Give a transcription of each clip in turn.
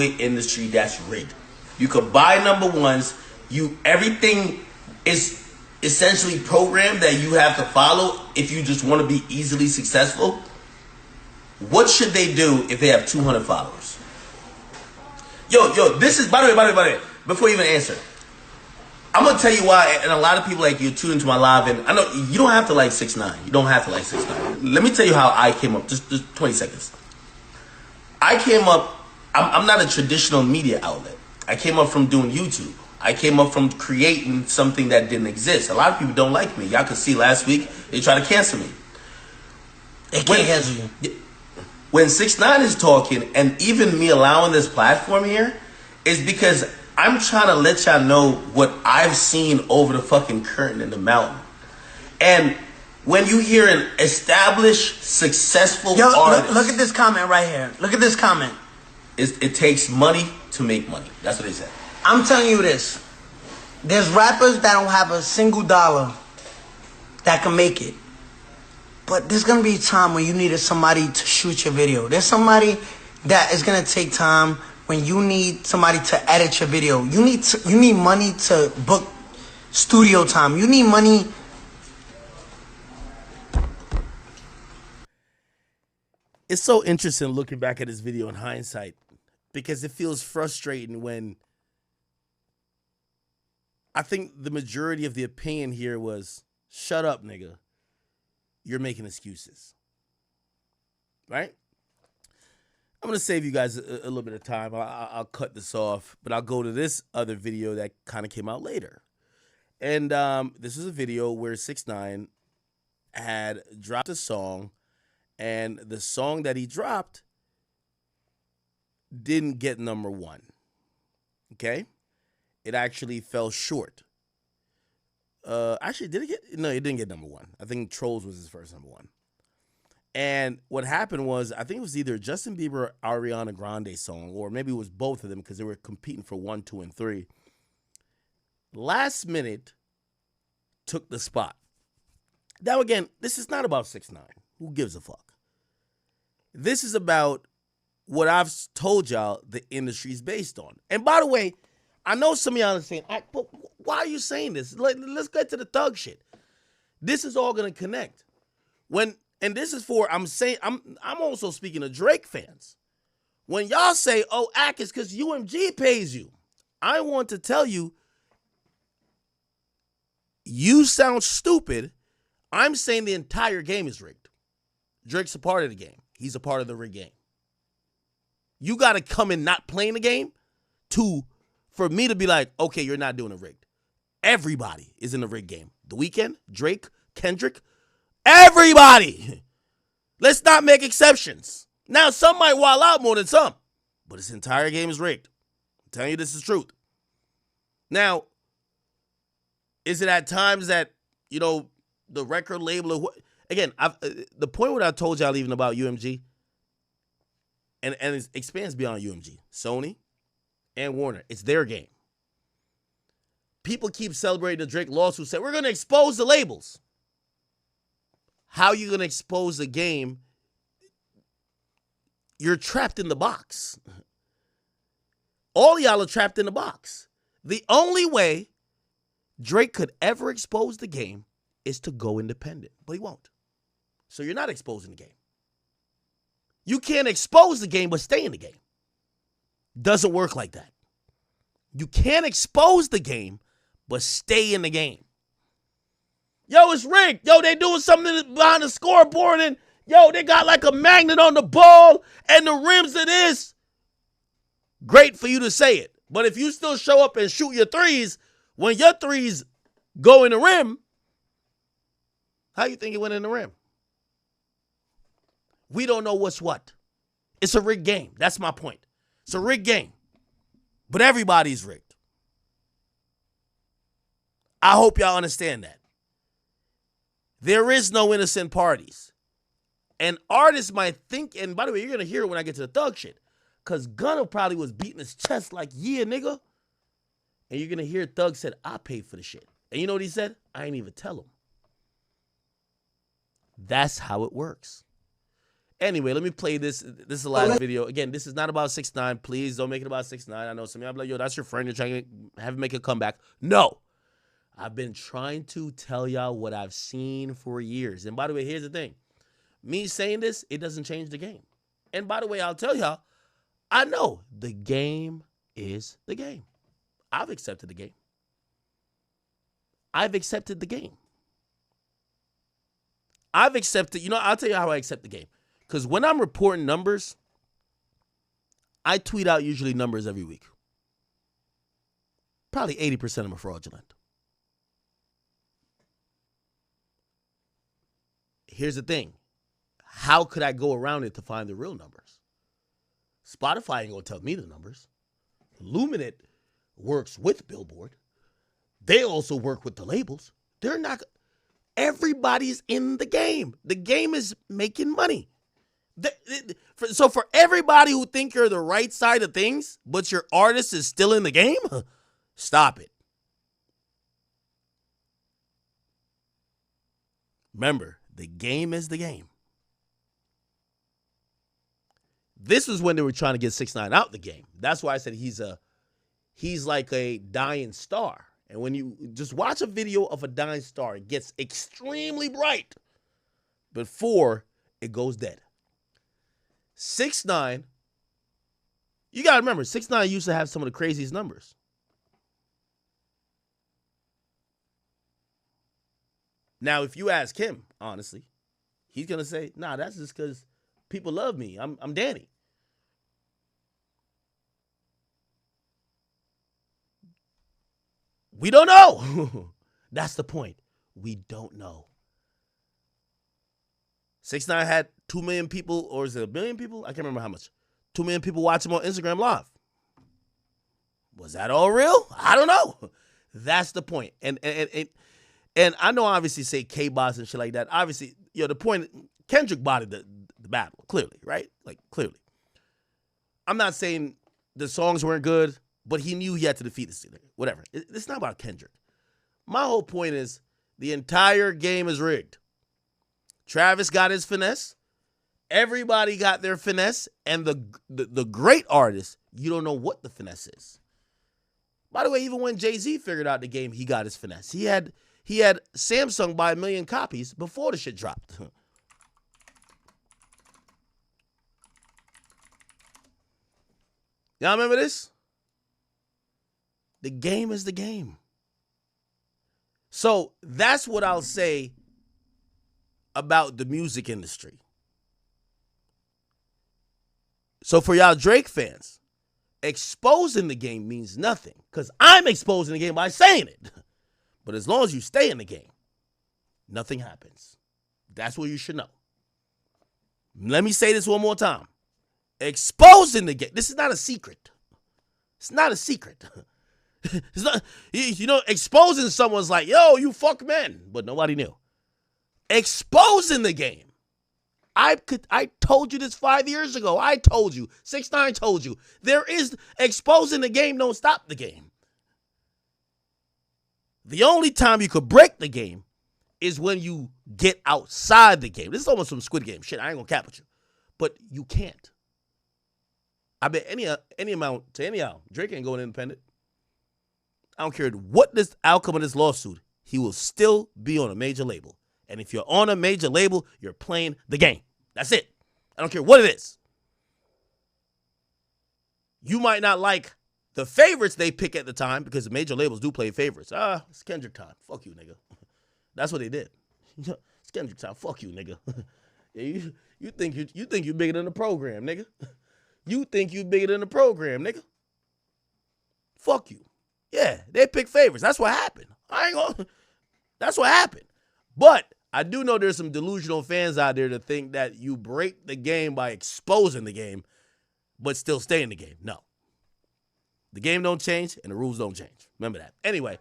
industry that's rigged. You could buy number ones. Everything is essentially programmed that you have to follow if you just want to be easily successful. What should they do if they have 200 followers? Yo, this is, by the way, before you even answer, I'm going to tell you why, and a lot of people like you tune into my live, and I know you don't have to like 6ix9ine. You don't have to like 6ix9ine. Let me tell you how I came up, just 20 seconds. I came up, I'm not a traditional media outlet. I came up from doing YouTube. I came up from creating something that didn't exist. A lot of people don't like me. Y'all could see last week, they tried to cancel me. They can't cancel you. When 6ix9ine is talking, and even me allowing this platform here, is because I'm trying to let y'all know what I've seen over the fucking curtain in the mountain. And when you hear an established, successful artist... Look at this comment right here. Look at this comment. It takes money to make money. That's what they said. I'm telling you this. There's rappers that don't have a single dollar that can make it. But there's going to be a time when you needed somebody to shoot your video. There's somebody that is going to take time when you need somebody to edit your video. You need money to book studio time. You need money. It's so interesting looking back at this video in hindsight, because it feels frustrating when I think the majority of the opinion here was, shut up, nigga. You're making excuses. Right? I'm going to save you guys a little bit of time. I'll cut this off, but I'll go to this other video that kind of came out later. And this is a video where 6ix9ine had dropped a song, and the song that he dropped didn't get number one. Okay? It actually fell short. Actually, did it get? No, it didn't get number one. I think Trolls was his first number one. And what happened was, I think it was either Justin Bieber or Ariana Grande song, or maybe it was both of them because they were competing for 1, 2, and 3. Last Minute took the spot. Now, again, this is not about 6ix9ine. Who gives a fuck? This is about what I've told y'all the industry is based on. And by the way, I know some of y'all are saying, but why are you saying this? Let's get to the thug shit. This is all going to connect. And this is for, I'm also speaking to Drake fans. When y'all say, oh, it's because UMG pays you, I want to tell you, you sound stupid. I'm saying the entire game is rigged. Drake's a part of the game. He's a part of the rigged game. You got to come in not playing the game for me to be like, okay, you're not doing a rigged. Everybody is in the rigged game. The Weeknd, Drake, Kendrick, everybody. Let's not make exceptions. Now, some might wild out more than some, but this entire game is rigged. I'm telling you, this is truth. Now, is it at times that, the record label, again, the point what I told y'all even about UMG, and it expands beyond UMG, Sony and Warner, it's their game. People keep celebrating the Drake lawsuit, say, we're going to expose the labels. How are you going to expose the game? You're trapped in the box. All y'all are trapped in the box. The only way Drake could ever expose the game is to go independent, but he won't. So you're not exposing the game. You can't expose the game but stay in the game. Doesn't work like that. You can't expose the game but stay in the game. Yo, it's rigged. Yo, they doing something behind the scoreboard, and yo, they got like a magnet on the ball and the rims of this. Great for you to say it. But if you still show up and shoot your threes, when your threes go in the rim, how you think it went in the rim? We don't know what's what. It's a rigged game. That's my point. It's a rigged game. But everybody's rigged. I hope y'all understand that. There is no innocent parties. And artists might think, and by the way, you're going to hear it when I get to the thug shit, because Gunna probably was beating his chest like, yeah, nigga. And you're going to hear Thug said, I paid for the shit. And you know what he said? I ain't even tell him. That's how it works. Anyway, let me play this. This is the last video. Again, this is not about 6ix9ine. Please don't make it about 6ix9ine. I know some of y'all be like, yo, that's your friend. You're trying to have him make a comeback. No. I've been trying to tell y'all what I've seen for years. And by the way, here's the thing. Me saying this, it doesn't change the game. And by the way, I'll tell y'all, I know the game is the game. I've accepted the game. I've accepted the game. I've accepted, I'll tell you how I accept the game. Because when I'm reporting numbers, I tweet out usually numbers every week. Probably 80% of them are fraudulent. Here's the thing. How could I go around it to find the real numbers? Spotify ain't going to tell me the numbers. Luminate works with Billboard. They also work with the labels. They're not. Everybody's in the game. The game is making money. So for everybody who think you're the right side of things, but your artist is still in the game, stop it. Remember, the game is the game. This was when they were trying to get 6ix9ine out the game. That's why I said he's like a dying star. And when you just watch a video of a dying star, it gets extremely bright before it goes dead. 6ix9ine, you got to remember, 6ix9ine used to have some of the craziest numbers. Now, if you ask him, honestly, he's going to say, nah, that's just because people love me. I'm Danny. We don't know. That's the point. We don't know. 6ix9ine had 2 million people, or is it 1 million people? I can't remember how much. 2 million people watch him on Instagram Live. Was that all real? I don't know. That's the point. And I know obviously say K-Boss and shit like that. Obviously, the point, Kendrick bodied the battle, clearly, right? Like, clearly. I'm not saying the songs weren't good, but he knew he had to defeat this nigga. Whatever. It's not about Kendrick. My whole point is the entire game is rigged. Travis got his finesse. Everybody got their finesse. And the great artists, you don't know what the finesse is. By the way, even when Jay-Z figured out the game, he got his finesse. He had Samsung buy 1 million copies before the shit dropped. Y'all remember this? The game is the game. So that's what I'll say about the music industry. So for y'all Drake fans, exposing the game means nothing because I'm exposing the game by saying it. But as long as you stay in the game, nothing happens. That's what you should know. Let me say this one more time. Exposing the game. This is not a secret. It's not a secret. It's not, exposing someone's like, yo, you fuck men, but nobody knew. Exposing the game. I told you this 5 years ago. I told you. 6ix9ine told you. There is exposing the game. Don't stop the game. The only time you could break the game is when you get outside the game. This is almost some Squid Game shit. I ain't gonna cap with you, but you can't. I bet any amount to any out. Drake ain't going independent. I don't care what this outcome of this lawsuit. He will still be on a major label. And if you're on a major label, you're playing the game. That's it. I don't care what it is. You might not like the favorites they pick at the time because the major labels do play favorites. It's Kendrick time. Fuck you, nigga. That's what they did. It's Kendrick time. Fuck you, nigga. You think you're bigger than the program, nigga. You think you bigger than the program, nigga. Fuck you. Yeah, they pick favorites. That's what happened. That's what happened. But I do know there's some delusional fans out there that think that you break the game by exposing the game, but still stay in the game. No. The game don't change and the rules don't change. Remember that. Anyway,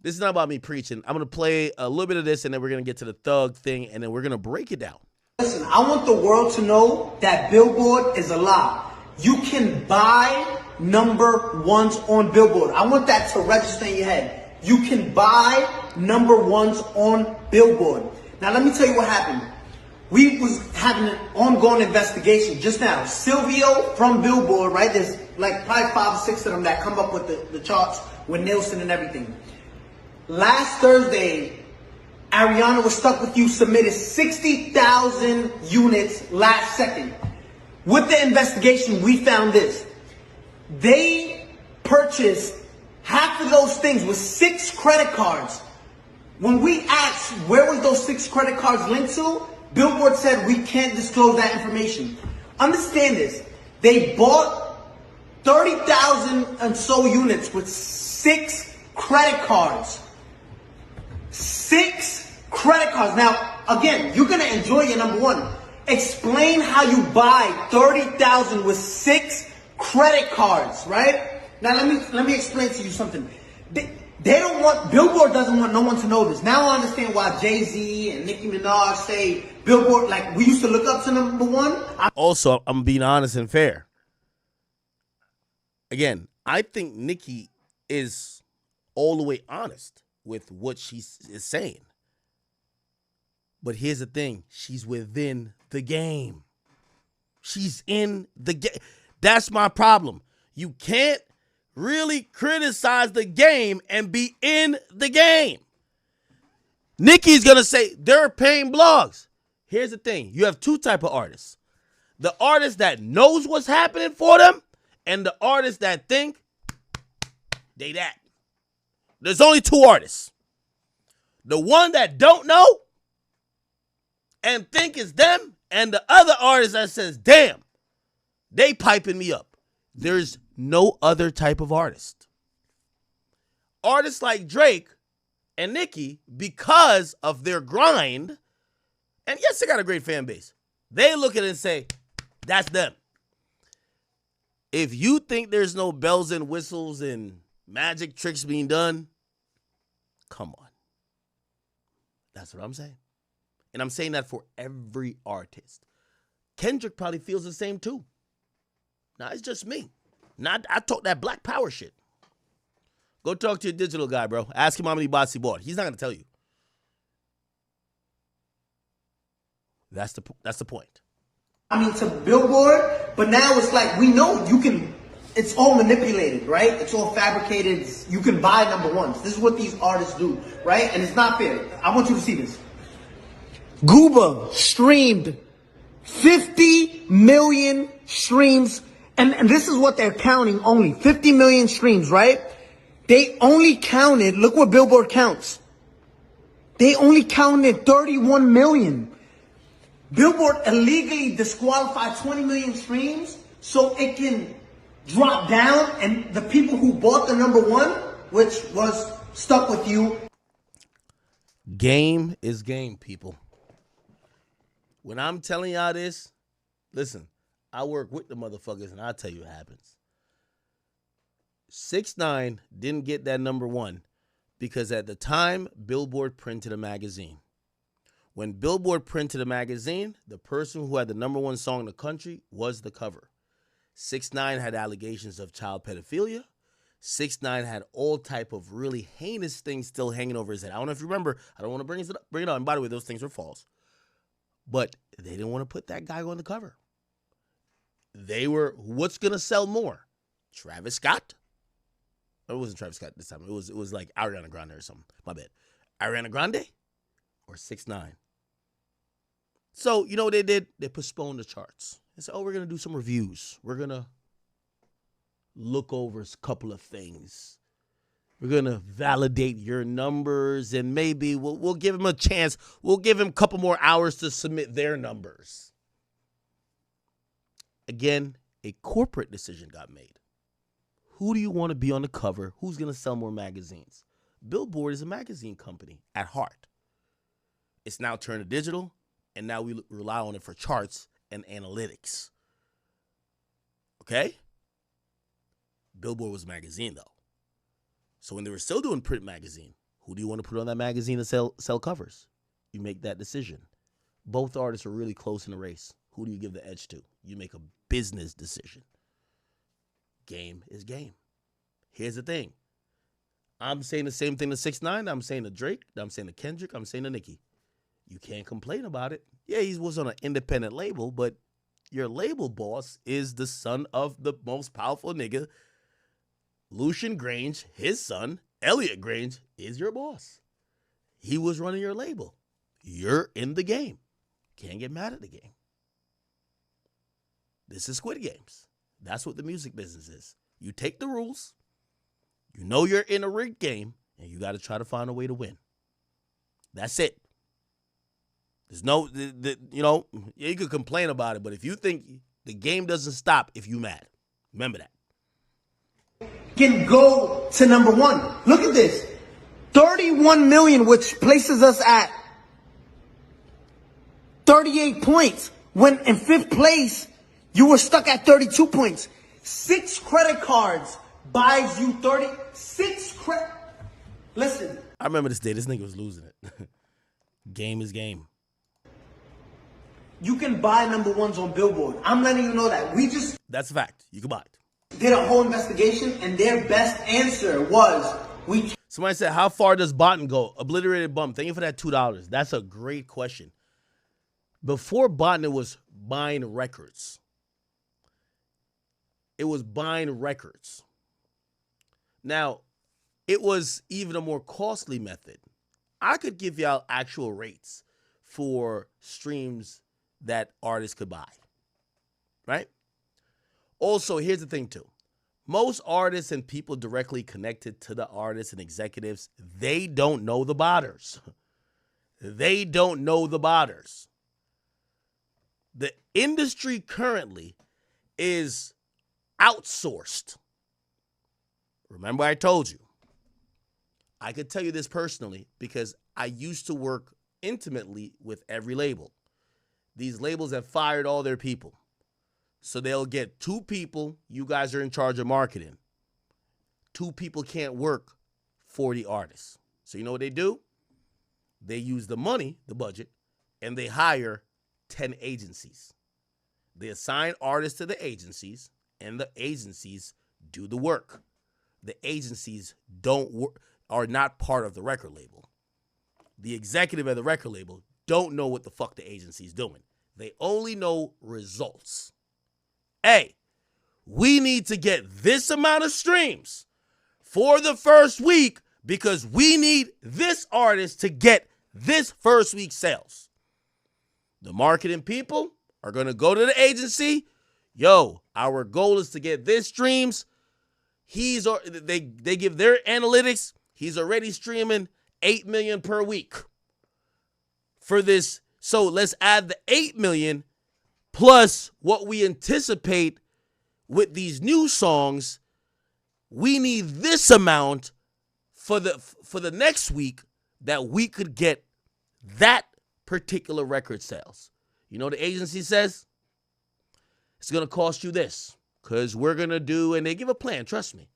this is not about me preaching. I'm going to play a little bit of this and then we're going to get to the thug thing and then we're going to break it down. Listen, I want the world to know that Billboard is a lie. You can buy number ones on Billboard. I want that to register in your head. You can buy number ones on Billboard. Now let me tell you what happened. we was having an ongoing investigation just now. Silvio from Billboard, right? There's like probably 5 or 6 of them that come up with the charts with Nielsen and everything. Last Thursday, Ariana Was Stuck With You submitted 60,000 units last second. With the investigation, we found this. They purchased half of those things with 6 credit cards. When we asked where was those 6 credit cards linked to, Billboard said we can't disclose that information. Understand this. They bought 30,000 and so units with 6 credit cards. 6 credit cards. Now, again, you're going to enjoy your number one. Explain how you buy 30,000 with 6 credit cards, right? Now, let me explain to you something. They don't want, Billboard doesn't want no one to know this. Now I understand why Jay-Z and Nicki Minaj say Billboard, like we used to look up to number one. Also, I'm being honest and fair. Again, I think Nicki is all the way honest with what she is saying. But here's the thing. She's within the game. She's in the game. That's my problem. You can't really criticize the game and be in the game. Nicki's going to say they're paying blogs. Here's the thing. You have 2 type of artists. The artist that knows what's happening for them and the artists that think they that. There's only 2 artists. The one that don't know and think it's them, and the other artist that says, damn, they piping me up. There's no other type of artist. Artists like Drake and Nicki, because of their grind, and yes, they got a great fan base, they look at it and say, that's them. If you think there's no bells and whistles and magic tricks being done, come on. That's what I'm saying. And I'm saying that for every artist. Kendrick probably feels the same too. Now, it's just me. I talk that black power shit. Go talk to your digital guy, bro. Ask him how many bots he bought. He's not going to tell you. That's the point. I mean, to Billboard, but now it's like we know you can, it's all manipulated, right? It's all fabricated. You can buy number ones. This is what these artists do, right? And it's not fair. I want you to see this. Gooba streamed 50 million streams, and this is what they're counting only. 50 million streams, right? They only counted, look what Billboard counts. They only counted 31 million. Billboard illegally disqualified 20 million streams so it can drop down, and the people who bought the number one, which was Stuck With You. Game is game, people. When I'm telling y'all this, listen, I work with the motherfuckers and I'll tell you what happens. 6ix9ine didn't get that number one because at the time, Billboard printed a magazine. When Billboard printed a magazine, the person who had the number one song in the country was the cover. 6ix9ine had allegations of child pedophilia. 6ix9ine had all type of really heinous things still hanging over his head. I don't know if you remember. I don't want to bring it up. And by the way, those things were false. But they didn't want to put that guy on the cover. They were, what's going to sell more? Travis Scott? It wasn't Travis Scott this time. It was like Ariana Grande or something. My bad. Ariana Grande or 6ix9ine? So, you know what they did? They postponed the charts. They said, we're going to do some reviews. We're going to look over a couple of things. We're going to validate your numbers, and maybe we'll give him a chance. We'll give him a couple more hours to submit their numbers. Again, a corporate decision got made. Who do you want to be on the cover? Who's going to sell more magazines? Billboard is a magazine company at heart. It's now turned to digital, and now we rely on it for charts and analytics. Okay? Billboard was a magazine, though. So when they were still doing print magazine, who do you want to put on that magazine to sell covers? You make that decision. Both artists are really close in the race. Who do you give the edge to? You make a business decision. Game is game. Here's the thing. I'm saying the same thing to 6ix9ine. I'm saying to Drake. I'm saying to Kendrick. I'm saying to Nicki. You can't complain about it. Yeah, he was on an independent label, but your label boss is the son of the most powerful nigga. Lucian Grange, his son, Elliot Grange, is your boss. He was running your label. You're in the game. Can't get mad at the game. This is Squid Games. That's what the music business is. You take the rules. You know you're in a rigged game, and you got to try to find a way to win. That's it. There's no, you could complain about it, but if you think the game doesn't stop if you mad, remember that. Can go to number one. Look at this. 31 million, which places us at 38 points. When in 5th place, you were stuck at 32 points. 6 credit cards buys you 36 credit. Listen. I remember this day. This nigga was losing it. Game is game. You can buy number ones on Billboard. I'm letting you know that. We just... That's a fact. You can buy it. Did a whole investigation, and their best answer was Somebody said, how far does Botton go? Obliterated Bum. Thank you for that $2. That's a great question. Before Botton, it was buying records. It was buying records. Now, it was even a more costly method. I could give y'all actual rates for streams that artists could buy. Right? Also, here's the thing, too. Most artists and people directly connected to the artists and executives, they don't know the botters. They don't know the botters. The industry currently is outsourced. Remember I told you. I could tell you this personally because I used to work intimately with every label. These labels have fired all their people. So they'll get 2 people. You guys are in charge of marketing. 2 people can't work 40 artists. So you know what they do? They use the money, the budget, and they hire 10 agencies. They assign artists to the agencies, and the agencies do the work. The agencies are not part of the record label. The executive of the record label don't know what the fuck the agency's doing. They only know results. Hey, we need to get this amount of streams for the first week because we need this artist to get this first week's sales. The marketing people are going to go to the agency. Yo, our goal is to get this streams. They give their analytics. He's already streaming 8 million per week for this. So let's add the 8 million plus what we anticipate with these new songs. We need this amount for the next week that we could get that particular record sales. You know what the agency says? It's going to cost you this because we're going to do, and they give a plan, trust me.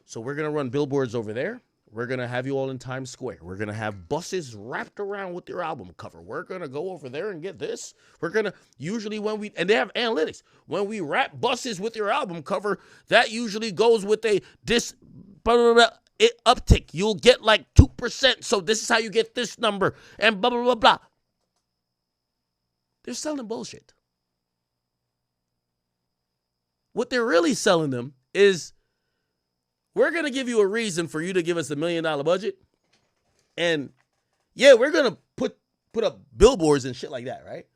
So we're going to run billboards over there. We're going to have you all in Times Square. We're going to have buses wrapped around with your album cover. We're going to go over there and get this. We're going to, usually and they have analytics. When we wrap buses with your album cover, that usually goes with a uptick. You'll get like 2%. So this is how you get this number and blah, blah, blah, blah. They're selling bullshit. What they're really selling them is, we're going to give you a reason for you to give us $1 million budget. And yeah, we're going to put up billboards and shit like that, right?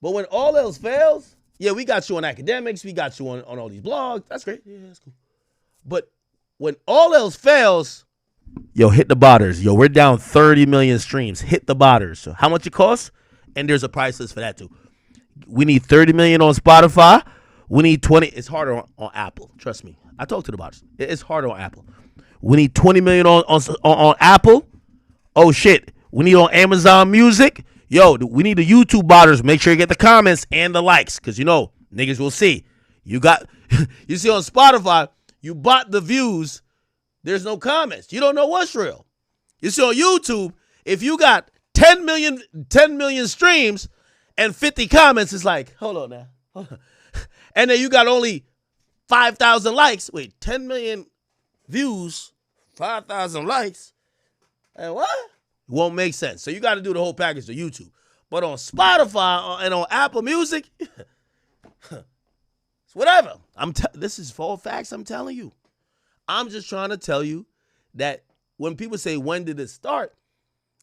But when all else fails, yeah, we got you on Akademiks. We got you on all these blogs. That's great. Yeah, that's cool. But when all else fails, yo, hit the botters. Yo, we're down 30 million streams. Hit the botters. So how much it costs? And there's a price list for that too. We need 30 million on Spotify. We need 20. It's harder on Apple. Trust me. I talked to the bots. It's harder on Apple. We need 20 million on Apple. Oh shit. We need on Amazon Music. Yo, we need the YouTube botters. Make sure you get the comments and the likes. Cause you know, niggas will see. You see on Spotify, you bought the views. There's no comments. You don't know what's real. You see on YouTube, if you got 10 million streams and 50 comments, it's like, hold on now. Hold on. And then you got only 5,000 likes. Wait, 10 million views, 5,000 likes. And what? It won't make sense. So you got to do the whole package to YouTube. But on Spotify and on Apple Music, it's whatever. This is full facts I'm telling you. I'm just trying to tell you that when people say, when did it start?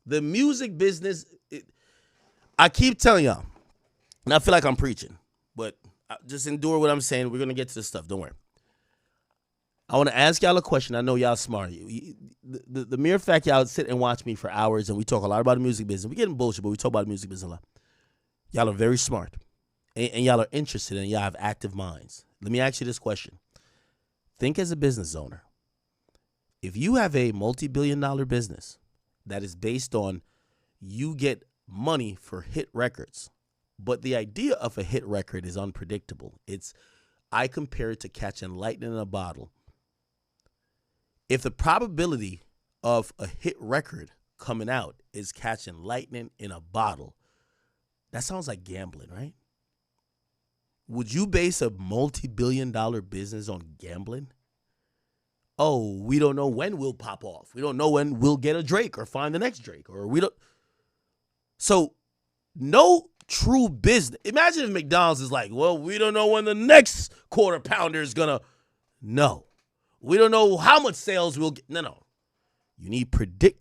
The music business, I keep telling y'all, and I feel like I'm preaching, but just endure what I'm saying. We're going to get to this stuff. Don't worry. I want to ask y'all a question. I know y'all smart. The mere fact y'all sit and watch me for hours and we talk a lot about the music business. We get in bullshit, but we talk about the music business a lot. Y'all are very smart. And y'all are interested and y'all have active minds. Let me ask you this question. Think as a business owner. If you have a multi-billion-dollar business that is based on you get money for hit records, but the idea of a hit record is unpredictable. I compare it to catching lightning in a bottle. If the probability of a hit record coming out is catching lightning in a bottle, that sounds like gambling, right? Would you base a multi-billion-dollar business on gambling? Oh, we don't know when we'll pop off. We don't know when we'll get a Drake or find the next Drake. So, no true business. Imagine if McDonald's is like, well, we don't know when the next quarter pounder is going to. No. We don't know how much sales we'll get. No. You need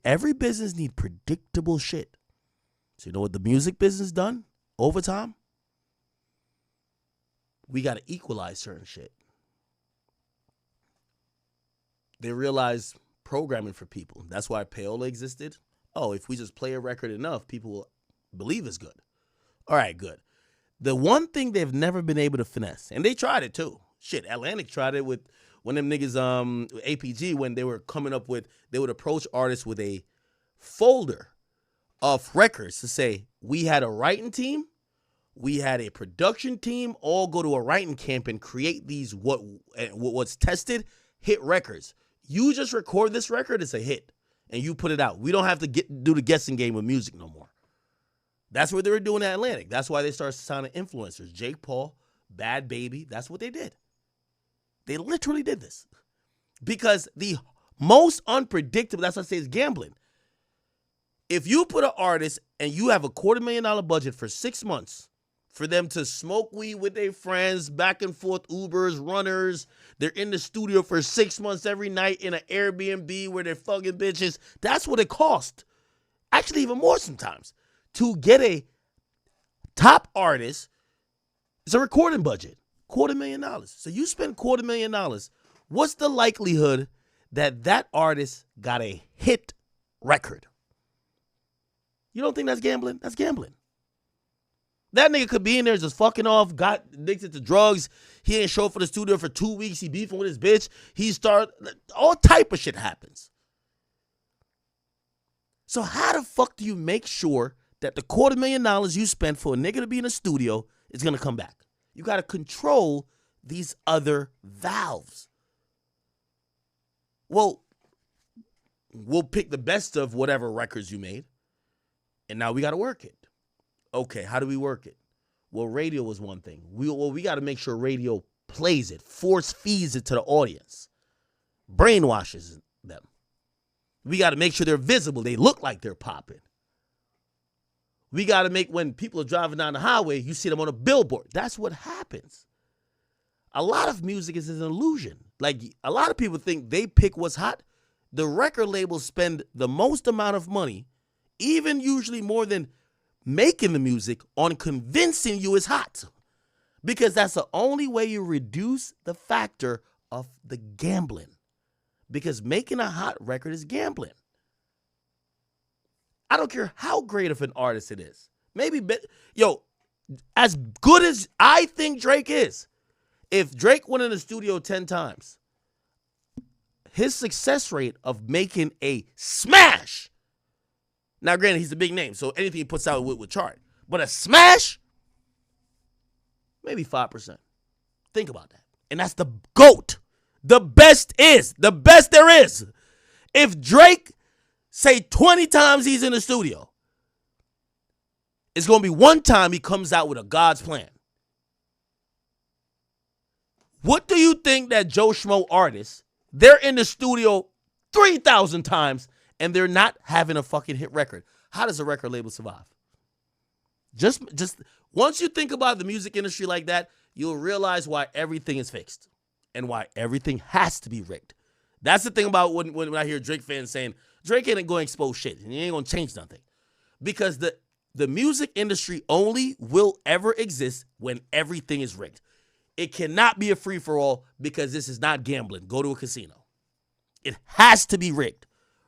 every business need predictable shit. So you know what the music business done over time? We got to equalize certain shit. They realized programming for people. That's why payola existed. Oh, if we just play a record enough, people will believe it's good. All right, good. The one thing they've never been able to finesse, and they tried it too. Shit, Atlantic tried it with one of them niggas, APG, when they were coming up with, they would approach artists with a folder of records to say, we had a writing team, we had a production team, all go to a writing camp and create these what's tested hit records. You just record this record, it's a hit, and you put it out. We don't have to do the guessing game with music no more. That's what they were doing at Atlantic. That's why they started signing influencers. Jake Paul, Bad Baby, that's what they did. They literally did this. Because the most unpredictable, that's what I say, is gambling. If you put an artist and you have a $250,000 budget for 6 months for them to smoke weed with their friends, back and forth, Ubers, runners, they're in the studio for 6 months every night in an Airbnb where they're fucking bitches, that's what it costs. Actually, even more sometimes. To get a top artist, it's a recording budget, $250,000. So you spend $250,000. What's the likelihood that that artist got a hit record? You don't think that's gambling? That's gambling. That nigga could be in there just fucking off, got addicted to drugs. He ain't show up for the studio for 2 weeks. He beefing with his bitch. All type of shit happens. So how the fuck do you make sure that the $250,000 you spent for a nigga to be in a studio is going to come back? You got to control these other valves. Well, we'll pick the best of whatever records you made, and now we got to work it. Okay, how do we work it? Well, radio was one thing. We got to make sure radio plays it, force feeds it to the audience, brainwashes them. We got to make sure they're visible. They look like they're popping. We got to make, when people are driving down the highway, you see them on a billboard. That's what happens. A lot of music is an illusion. Like, a lot of people think they pick what's hot. The record labels spend the most amount of money, even usually more than making the music, on convincing you it's hot. Because that's the only way you reduce the factor of the gambling. Because making a hot record is gambling. I don't care how great of an artist it is. As good as I think Drake is, if Drake went in the studio 10 times, his success rate of making a smash, now granted, he's a big name, so anything he puts out would chart, but a smash, maybe 5%. Think about that. And that's the GOAT. The best there is. If Drake, say 20 times he's in the studio, it's going to be one time he comes out with a God's plan. What do you think that Joe Schmo artists, they're in the studio 3,000 times and they're not having a fucking hit record. How does a record label survive? Just once you think about the music industry like that, you'll realize why everything is fixed and why everything has to be rigged. That's the thing about when I hear Drake fans saying, Drake ain't going to expose shit and he ain't going to change nothing. Because the music industry only will ever exist when everything is rigged. It cannot be a free-for-all because this is not gambling. Go to a casino. It has to be rigged.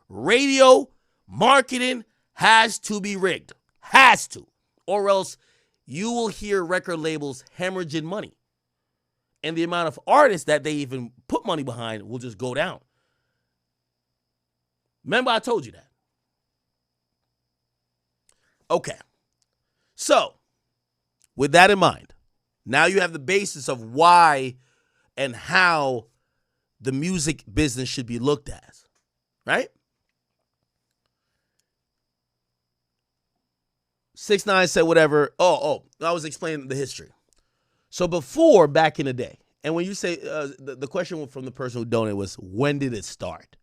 Radio, marketing has to be rigged. Has to. Or else you will hear record labels hemorrhaging money. And the amount of artists that they even put money behind will just go down. Remember I told you that. Okay. So, with that in mind, now you have the basis of why and how the music business should be looked at, right? 6ix9ine said whatever. I was explaining the history. So before, back in the day, and when you say, the question from the person who donated was, when did it start?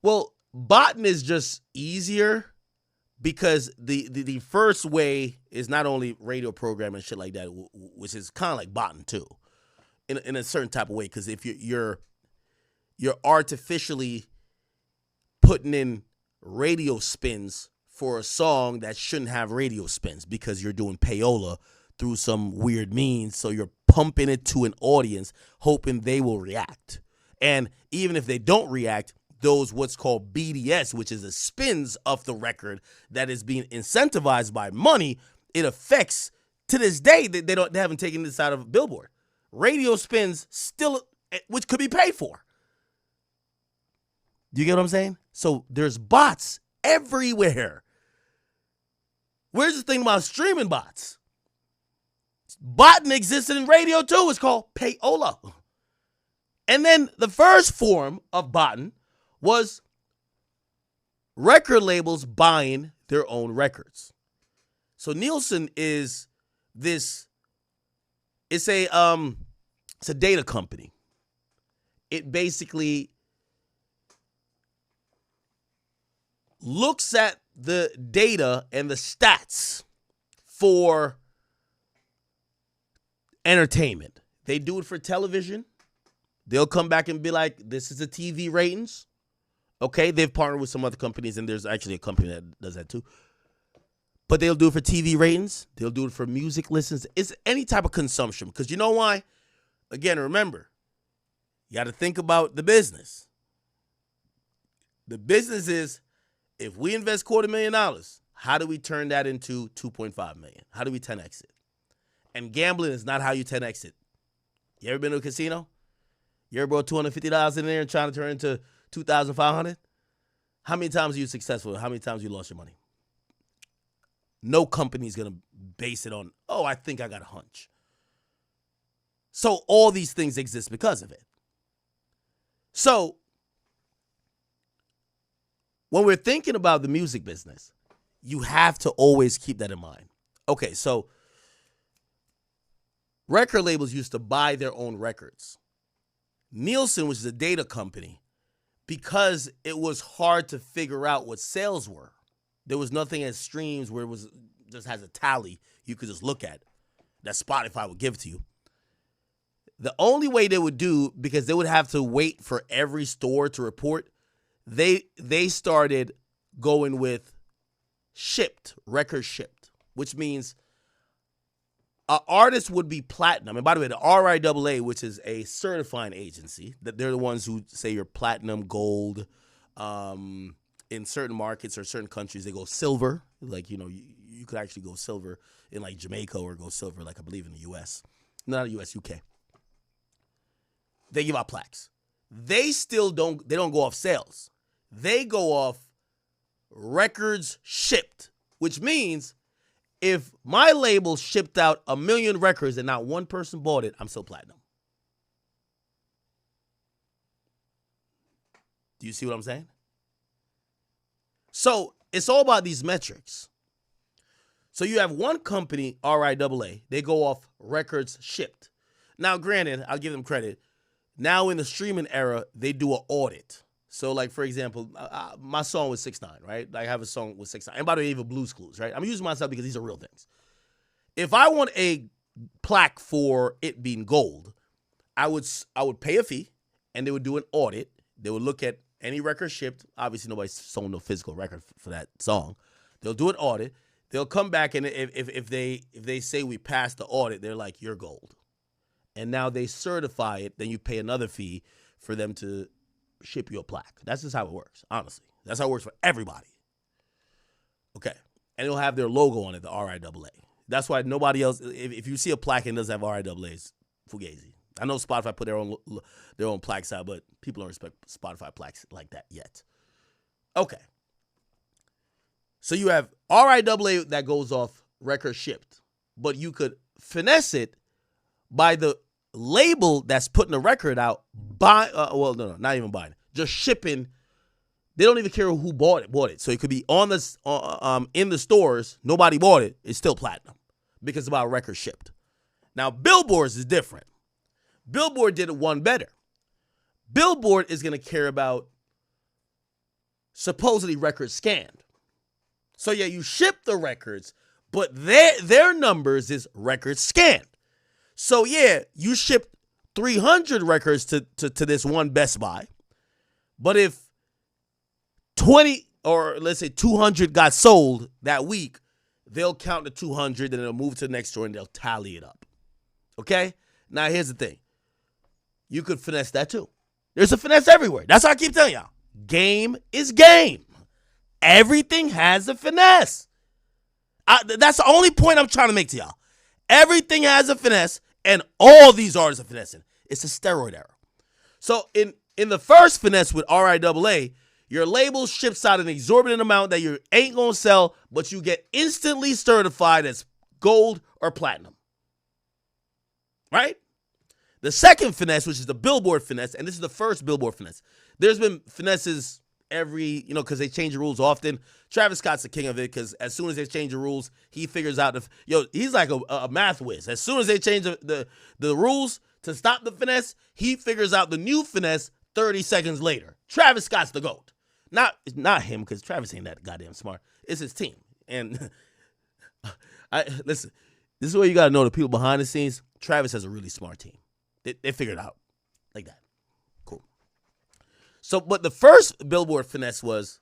Well, botting is just easier because the first way is not only radio program and shit like that, which is kind of like botting too, in a certain type of way. Because if you're artificially putting in radio spins for a song that shouldn't have radio spins because you're doing payola through some weird means, so you're pumping it to an audience, hoping they will react. And even if they don't react, those what's called BDS, which is the spins of the record that is being incentivized by money, it affects to this day that they haven't taken this out of Billboard. Radio spins still, which could be paid for. Do you get what I'm saying? So there's bots everywhere. Where's the thing about streaming bots? Botting existed in radio too. It's called payola. And then the first form of botting was record labels buying their own records. So Nielsen is it's a data company. It basically looks at the data and the stats for entertainment. They do it for television. They'll come back and be like, this is the TV ratings. Okay, they've partnered with some other companies, and there's actually a company that does that too. But they'll do it for TV ratings. They'll do it for music listens. It's any type of consumption. Because you know why? Again, remember, you got to think about the business. The business is, if we invest $250,000, how do we turn that into $2.5 million? How do we 10x it? And gambling is not how you 10x it. You ever been to a casino? You ever brought $250 in there and trying to turn it into $2,500? How many times are you successful? How many times you lost your money? No company's going to base it on, I think I got a hunch. So all these things exist because of it. So when we're thinking about the music business, you have to always keep that in mind. Okay, so record labels used to buy their own records. Nielsen, which is a data company, because it was hard to figure out what sales were. There was nothing as streams where it was just has a tally you could just look at that Spotify would give to you. The only way they would do, because they would have to wait for every store to report, they started going with record shipped, which means an artist would be platinum. And by the way, the RIAA, which is a certifying agency, that they're the ones who say you're platinum, gold. In certain markets or certain countries, they go silver. Like, you could actually go silver in like Jamaica or go silver, like I believe in the U.S. Not the U.S., UK. They give out plaques. They don't go off sales. They go off records shipped, which means if my label shipped out 1 million records and not one person bought it, I'm still platinum. Do you see what I'm saying? So it's all about these metrics. So you have one company, RIAA, they go off records shipped. Now, granted, I'll give them credit. Now in the streaming era, they do an audit. So, like, for example, my song with 6ix9ine, right? Like, I have a song with 6ix9ine. And by the way, even Blues Clues, right? I'm using myself because these are real things. If I want a plaque for it being gold, I would pay a fee, and they would do an audit. They would look at any record shipped. Obviously, nobody's sold no physical record for that song. They'll do an audit. They'll come back, and if they say we passed the audit, they're like, you're gold. And now they certify it. Then you pay another fee for them to ship you a plaque. That's just how it works, honestly. That's how it works for everybody. Okay. And it'll have their logo on it, the RIAA. That's why nobody else, if you see a plaque and it doesn't have RIAA, it's fugazi. I know Spotify put their own plaques out, but people don't respect Spotify plaques like that yet. Okay. So you have RIAA that goes off record shipped, but you could finesse it by the label that's putting the record out, not even buying it, just shipping. They don't even care who bought it. So it could be on the in the stores, nobody bought it, it's still platinum because it's about record shipped. Now Billboard's is different. Billboard did it one better. Billboard is going to care about supposedly records scanned. So yeah, you ship the records, but their numbers is records scanned. So yeah, you shipped 300 records to this one Best Buy. But if 20 or let's say 200 got sold that week, they'll count the 200 and they'll move to the next store and they'll tally it up. Okay? Now here's the thing. You could finesse that too. There's a finesse everywhere. That's what I keep telling y'all. Game is game. Everything has a finesse. That's the only point I'm trying to make to y'all. Everything has a finesse. And all these artists are finessing. It's a steroid era. So in the first finesse with RIAA, your label ships out an exorbitant amount that you ain't going to sell, but you get instantly certified as gold or platinum. Right? The second finesse, which is the Billboard finesse, and this is the first Billboard finesse. There's been finesses because they change the rules often. Travis Scott's the king of it because as soon as they change the rules, he figures out he's like a math whiz. As soon as they change the rules to stop the finesse, he figures out the new finesse 30 seconds later. Travis Scott's the GOAT. Not him, because Travis ain't that goddamn smart. It's his team. And listen, this is where you gotta know the people behind the scenes. Travis has a really smart team. They figured it out like that. Cool. So, but the first Billboard finesse was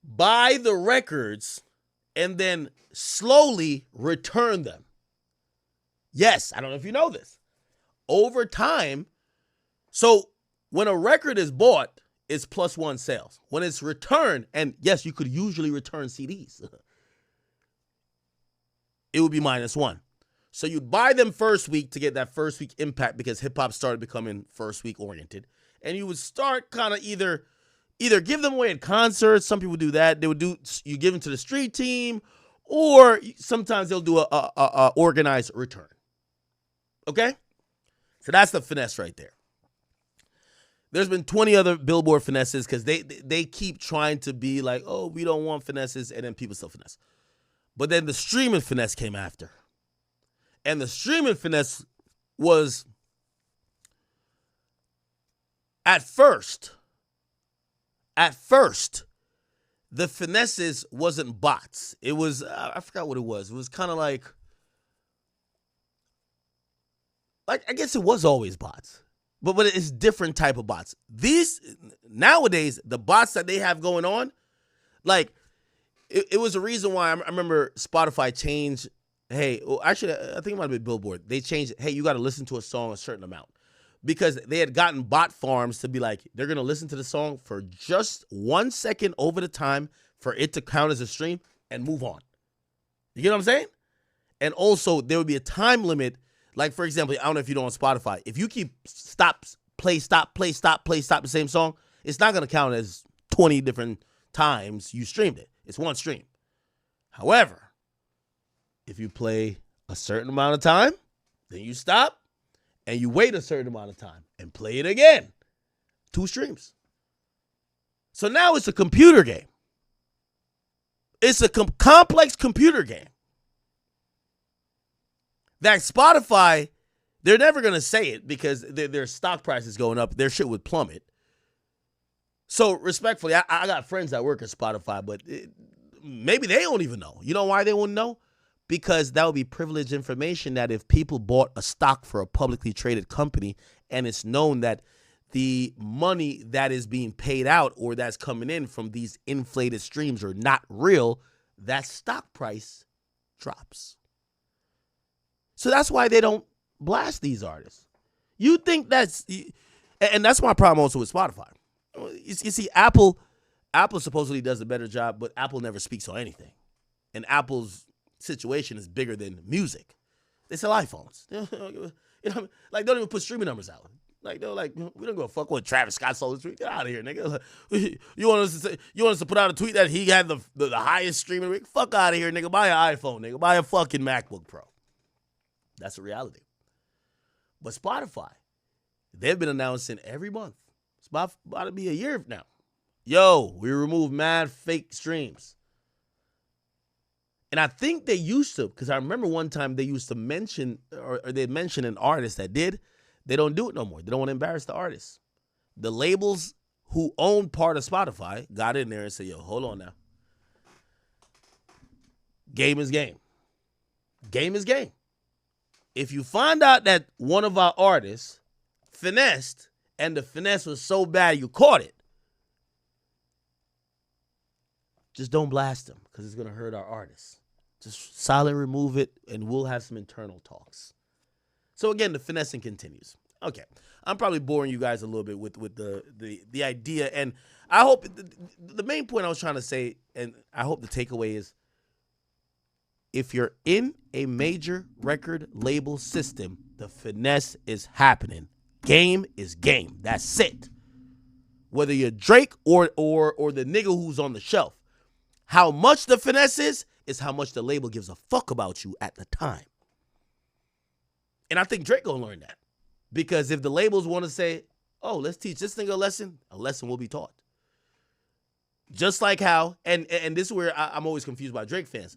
buy the records and then slowly return them. Yes, I don't know if you know this. Over time, so when a record is bought, it's +1 sales. When it's returned, and yes, you could usually return CDs, it would be -1. So you'd buy them first week to get that first week impact because hip-hop started becoming first week oriented. And you would start kind of either give them away at concerts. Some people do that. You give them to the street team, or sometimes they'll do a organized return. Okay? So that's the finesse right there. There's been 20 other Billboard finesses because they keep trying to be like, oh, we don't want finesses, and then people still finesse. But then the streaming finesse came after. And the streaming finesse was, at first, the finesses wasn't bots. It was, I forgot what it was. It was kind of like, I guess it was always bots. But it's different type of bots. Nowadays, the bots that they have going on, it was a reason why I remember Spotify changed. Hey, well, actually, I think it might have been Billboard. They changed it. Hey, you got to listen to a song a certain amount. Because they had gotten bot farms to be like, they're going to listen to the song for just 1 second over the time for it to count as a stream and move on. You get what I'm saying? And also, there would be a time limit. Like, for example, I don't know if you know on Spotify. If you keep stop, play, stop, the same song, it's not going to count as 20 different times you streamed it. It's one stream. However, if you play a certain amount of time, then you stop, and you wait a certain amount of time and play it again. 2 streams. So now it's a computer game. It's a complex computer game. That Spotify, they're never going to say it because their stock price is going up. Their shit would plummet. So respectfully, I got friends that work at Spotify, but maybe they don't even know. You know why they wouldn't know? Because that would be privileged information that if people bought a stock for a publicly traded company and it's known that the money that is being paid out or that's coming in from these inflated streams are not real, that stock price drops. So that's why they don't blast these artists. You think that's, and that's my problem also with Spotify. You see, Apple supposedly does a better job, but Apple never speaks on anything. And Apple's situation is bigger than music. They sell iPhones. You know, like, don't even put streaming numbers out. Like, they're like, we don't go fuck with Travis Scott sold this tweet. Get out of here, nigga. You want us to put out a tweet that he had the highest streaming rate? Fuck out of here, nigga. Buy an iPhone, nigga. Buy a fucking MacBook Pro. That's a reality. But Spotify, they've been announcing every month. It's about to be a year now. Yo, we removed mad fake streams. And I think they used to, because I remember one time they used to mention, or they mentioned an artist that did. They don't do it no more. They don't want to embarrass the artists. The labels who own part of Spotify got in there and said, yo, hold on now. Game is game. Game is game. If you find out that one of our artists finessed and the finesse was so bad you caught it, just don't blast them because it's going to hurt our artists. Just silently remove it and we'll have some internal talks. So again, the finessing continues. Okay, I'm probably boring you guys a little bit with the idea, and I hope the main point I was trying to say, and I hope the takeaway is, if you're in a major record label system, the finesse is happening. Game is game. That's it. Whether you're Drake or the nigga who's on the shelf, how much the finesse is how much the label gives a fuck about you at the time. And I think Drake gonna learn that. Because if the labels want to say, oh, let's teach this nigga a lesson will be taught. Just like how, and this is where I'm always confused by Drake fans.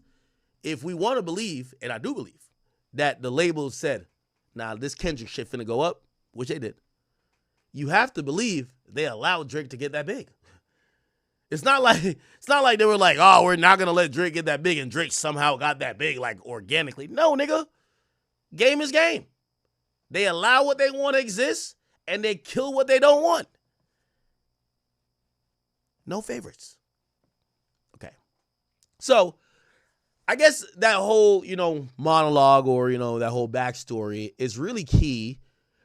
If we want to believe, and I do believe, that the labels said, nah, this Kendrick shit finna go up, which they did, you have to believe they allowed Drake to get that big. It's not like they were like, oh, we're not gonna let Drake get that big, and Drake somehow got that big, like organically. No, nigga. Game is game. They allow what they want to exist, and they kill what they don't want. No favorites. Okay. So, I guess that whole, monologue or, that whole backstory is really key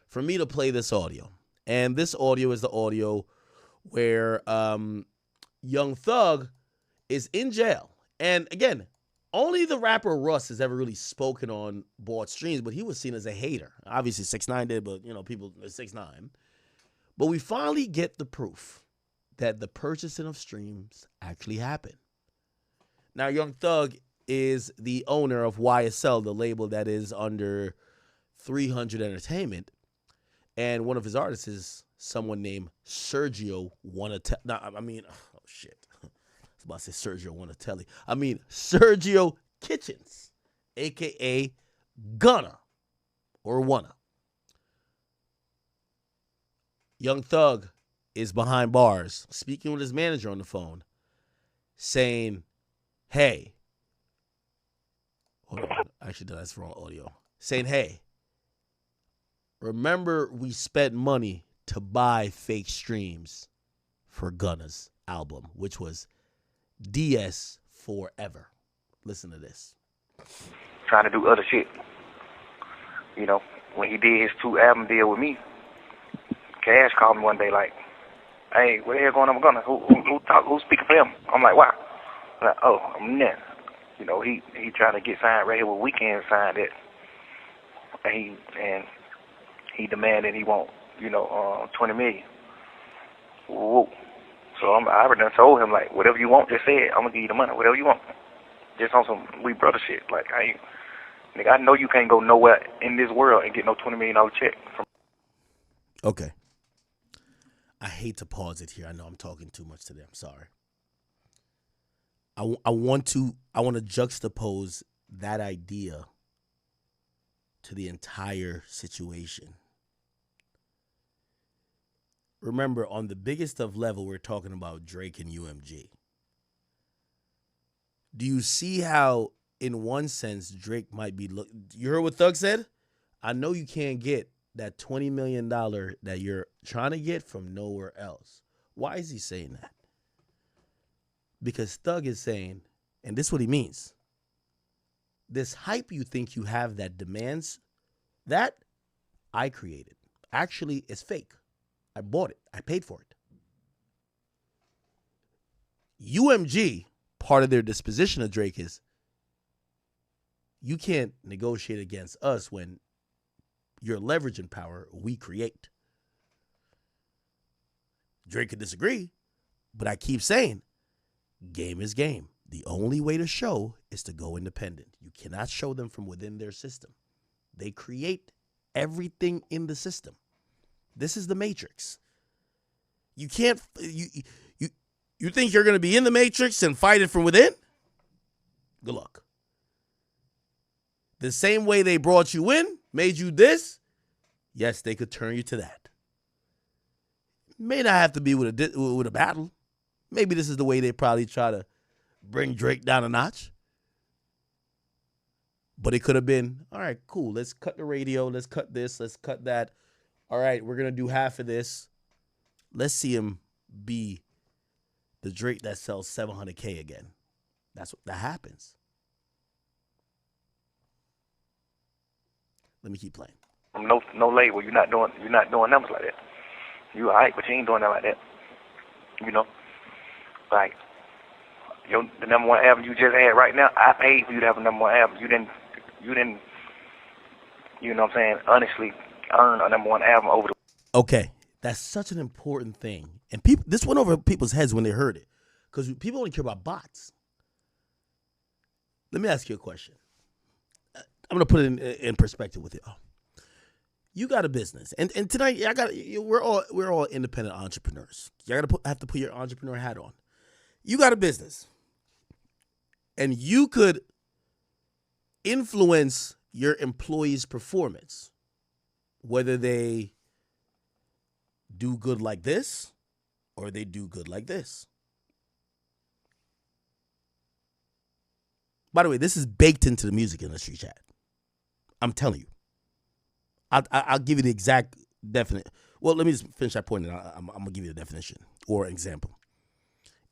for me to play this audio. And this audio is the audio where Young Thug is in jail. And again, only the rapper Russ has ever really spoken on bought streams, but he was seen as a hater. Obviously, 6ix9ine did, but, people, 6ix9ine. But we finally get the proof that the purchasing of streams actually happened. Now, Young Thug is the owner of YSL, the label that is under 6ix9ine Entertainment. And one of his artists is someone named Sergio Wanatelli. Oh, shit. I was about to say Sergio Wanatelli. Sergio Kitchens, a.k.a. Gunna or Wanna. Young Thug is behind bars, speaking with his manager on the phone, saying, hey, hold on, actually, that's wrong audio. Saying, hey, remember we spent money to buy fake streams for Gunna's album, which was DS Forever. Listen to this. Trying to do other shit. When he did his 2-album deal with me, Cash called me one day like, hey, what the hell going on with Gunna? Who's speaking for him? I'm like, wow. I'm like, oh, I'm there. He trying to get signed right here with Weeknd signed it. And he demanded he want, $20 million. Whoa. So I already done told him, like, whatever you want, just say it. I'm going to give you the money, whatever you want. Just on some we brother shit. Like, I know you can't go nowhere in this world and get no $20 million check. Okay. I hate to pause it here. I know I'm talking too much today. I'm sorry. I want to juxtapose that idea to the entire situation. remember, on the biggest of level, we're talking about Drake and UMG. Do you see how, in one sense, Drake might be... You heard what Thug said? I know you can't get that $20 million that you're trying to get from nowhere else. Why is he saying that? Because Thug is saying, and this is what he means, this hype you think you have that demands that, I created. Actually, it's fake. I bought it. I paid for it. UMG, part of their disposition of Drake is, you can't negotiate against us when your leverage and power we create. Drake could disagree, but I keep saying, game is game. The only way to show is to go independent. You cannot show them from within their system. They create everything in the system. This is the matrix. You can't, you think you're going to be in the matrix and fight it from within? Good luck. The same way they brought you in, made you this, yes, they could turn you to that. May not have to be with a battle. Maybe this is the way they probably try to bring Drake down a notch. But it could have been, all right, cool, let's cut the radio, let's cut this, let's cut that. All right, we're going to do half of this. Let's see him be the Drake that sells $700K again. That happens. Let me keep playing. No label. You're not doing numbers like that. You alright, but you ain't doing that like that. You know, like the number one album you just had right now. I paid for you to have a number one album. You didn't. You know what I'm saying? Honestly, earn a number one album over the. Okay, that's such an important thing, and people. This went over people's heads when they heard it, because people only care about bots. Let me ask you a question. I'm gonna put it in perspective with you. You got a business, and tonight we're all independent entrepreneurs. You have to put your entrepreneur hat on. You got a business, and you could influence your employees' performance, whether they do good like this or they do good like this. By the way, this is baked into the music industry, chat. I'm telling you. I'll give you the exact definite. Well, let me just finish that point, and I'm going to give you the definition or example.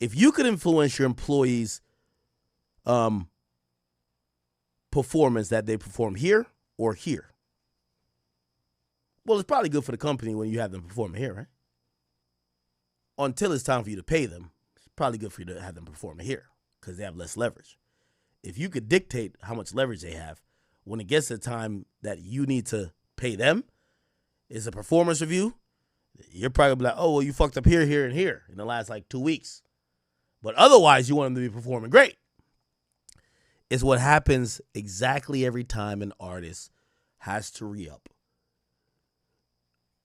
If you could influence your employees' performance that they perform here or here, well, it's probably good for the company when you have them perform here, right? Until it's time for you to pay them, it's probably good for you to have them perform here because they have less leverage. If you could dictate how much leverage they have, when it gets to the time that you need to pay them, it's a performance review, you're probably gonna be like, oh, well, you fucked up here, here, and here in the last 2 weeks. But otherwise, you want them to be performing great. It's what happens exactly every time an artist has to re-up.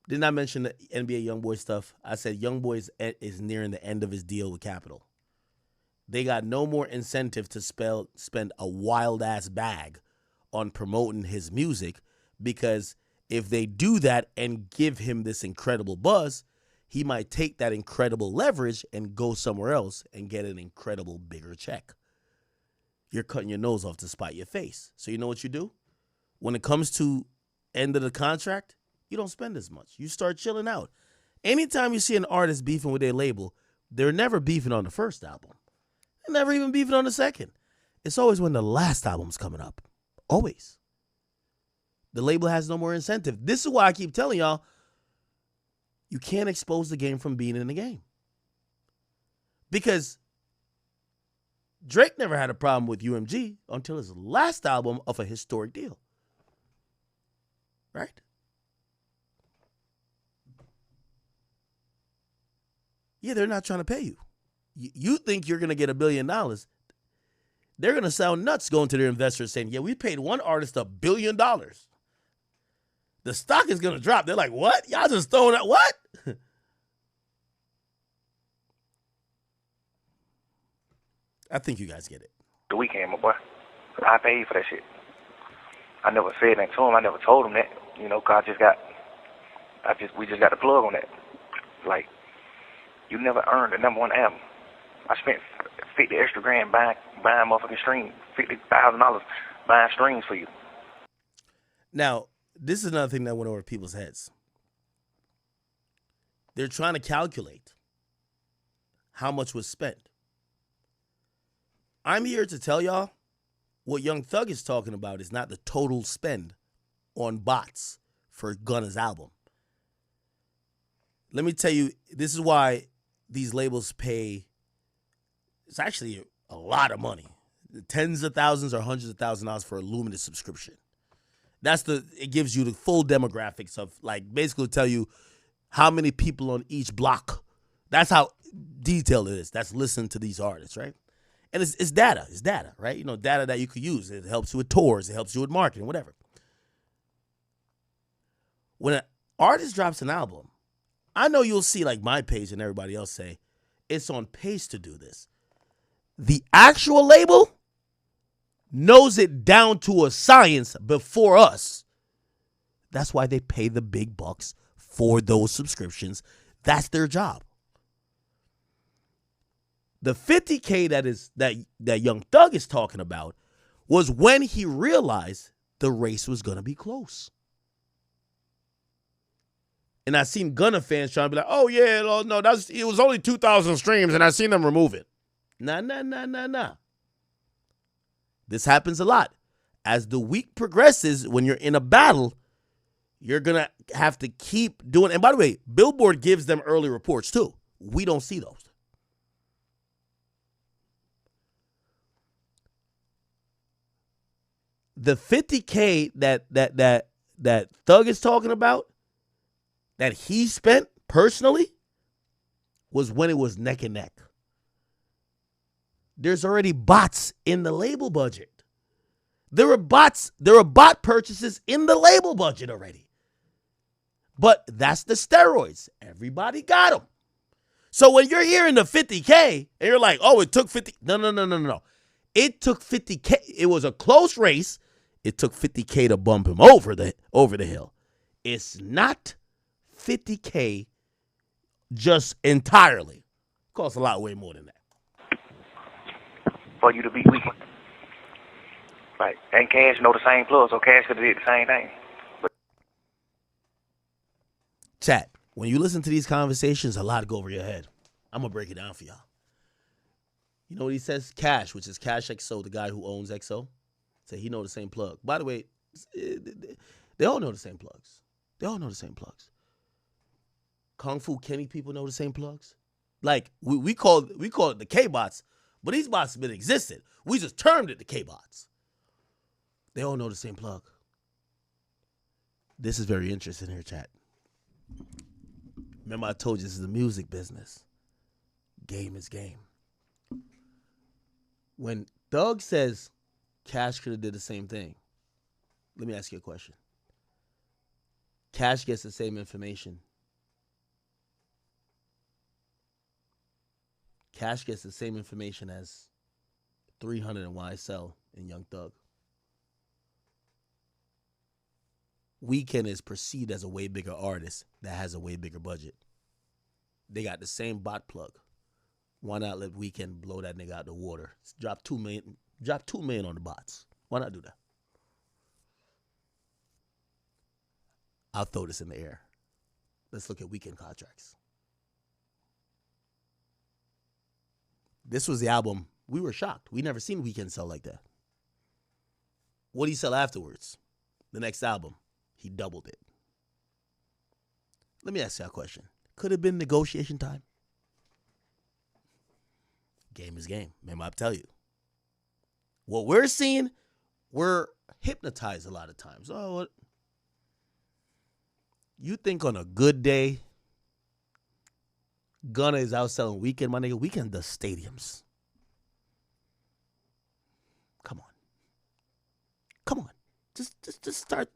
Didn't I mention the NBA YoungBoy stuff? I said YoungBoy is nearing the end of his deal with Capitol. They got no more incentive to spend a wild-ass bag on promoting his music, because if they do that and give him this incredible buzz, he might take that incredible leverage and go somewhere else and get an incredible bigger check. You're cutting your nose off to spite your face. So you know what you do? When it comes to end of the contract, you don't spend as much. You start chilling out. Anytime you see an artist beefing with their label, they're never beefing on the first album. They're never even beefing on the second. It's always when the last album's coming up. Always. The label has no more incentive. This is why I keep telling y'all, you can't expose the game from being in the game. Because Drake never had a problem with UMG until his last album of a historic deal. Right? Yeah, they're not trying to pay you. You think you're going to get $1 billion. They're going to sound nuts going to their investors saying, yeah, we paid one artist $1 billion. The stock is going to drop. They're like, what? Y'all just throwing out what? I think you guys get it. The weekend, my boy. I paid for that shit. I never said that to him. I never told him that. You know, cause we just got the plug on that. Like, you never earned the #1 album. I spent 50 extra grand buying motherfucking streams, $50,000 buying streams for you. Now, this is another thing that went over people's heads. They're trying to calculate how much was spent. I'm here to tell y'all what Young Thug is talking about is not the total spend on bots for Gunna's album. Let me tell you, this is why these labels pay, it's actually a lot of money. Tens of thousands or hundreds of thousands of dollars for a Luminous subscription. It gives you the full demographics of, like, basically tell you how many people on each block. That's how detailed it is. That's listening to these artists, right? And it's data. It's data, right? You know, data that you could use. It helps you with tours. It helps you with marketing, whatever. When an artist drops an album, I know you'll see, like, my page and everybody else say, it's on pace to do this. The actual label knows it down to a science before us. That's why they pay the big bucks for those subscriptions. That's their job. The $50K that Young Thug is talking about was when he realized the race was going to be close. And I seen Gunna fans trying to be like, oh, yeah, no, it was only 2,000 streams, and I seen them remove it. Nah. This happens a lot. As the week progresses, when you're in a battle, you're going to have to keep doing. And by the way, Billboard gives them early reports, too. We don't see those. The $50K that Thug is talking about, that he spent personally, was when it was neck and neck. There's already bots in the label budget. There are bot purchases in the label budget already. But that's the steroids. Everybody got them. So when you're hearing the $50K and you're like, oh, it took 50. No. It took $50K. It was a close race. It took $50K to bump him over the hill. It's not $50K just entirely. It costs a lot way more than that. For you to be weak. Right. And Cash know the same plug, so Cash could have did the same thing. But chat, when you listen to these conversations, a lot go over your head. I'm going to break it down for y'all. You know what he says? Cash, which is Cash XO, the guy who owns XO. Say he know the same plug. By the way, they all know the same plugs. Kung Fu Kenny people know the same plugs. Like, we call it the K-bots, but these bots have been existed. We just termed it the K-bots. They all know the same plug. This is very interesting here, chat. Remember I told you this is the music business. Game is game. When Thug says Cash could have did the same thing, let me ask you a question. Cash gets the same information. Cash gets the same information as 6ix9ine and YSL and Young Thug. Weeknd is perceived as a way bigger artist that has a way bigger budget. They got the same bot plug. Why not let Weeknd blow that nigga out the water? Drop $2 million on the bots. Why not do that? I'll throw this in the air. Let's look at Weeknd contracts. This was the album. We were shocked. We never seen Weeknd sell like that. What did he sell afterwards? The next album, he doubled it. Let me ask you a question. Could have been negotiation time. Game is game. Remember, I tell you. What we're seeing, we're hypnotized a lot of times. Oh, what? You think on a good day, Gunna is out selling Weeknd, my nigga. Weeknd does stadiums. Come on. Just start.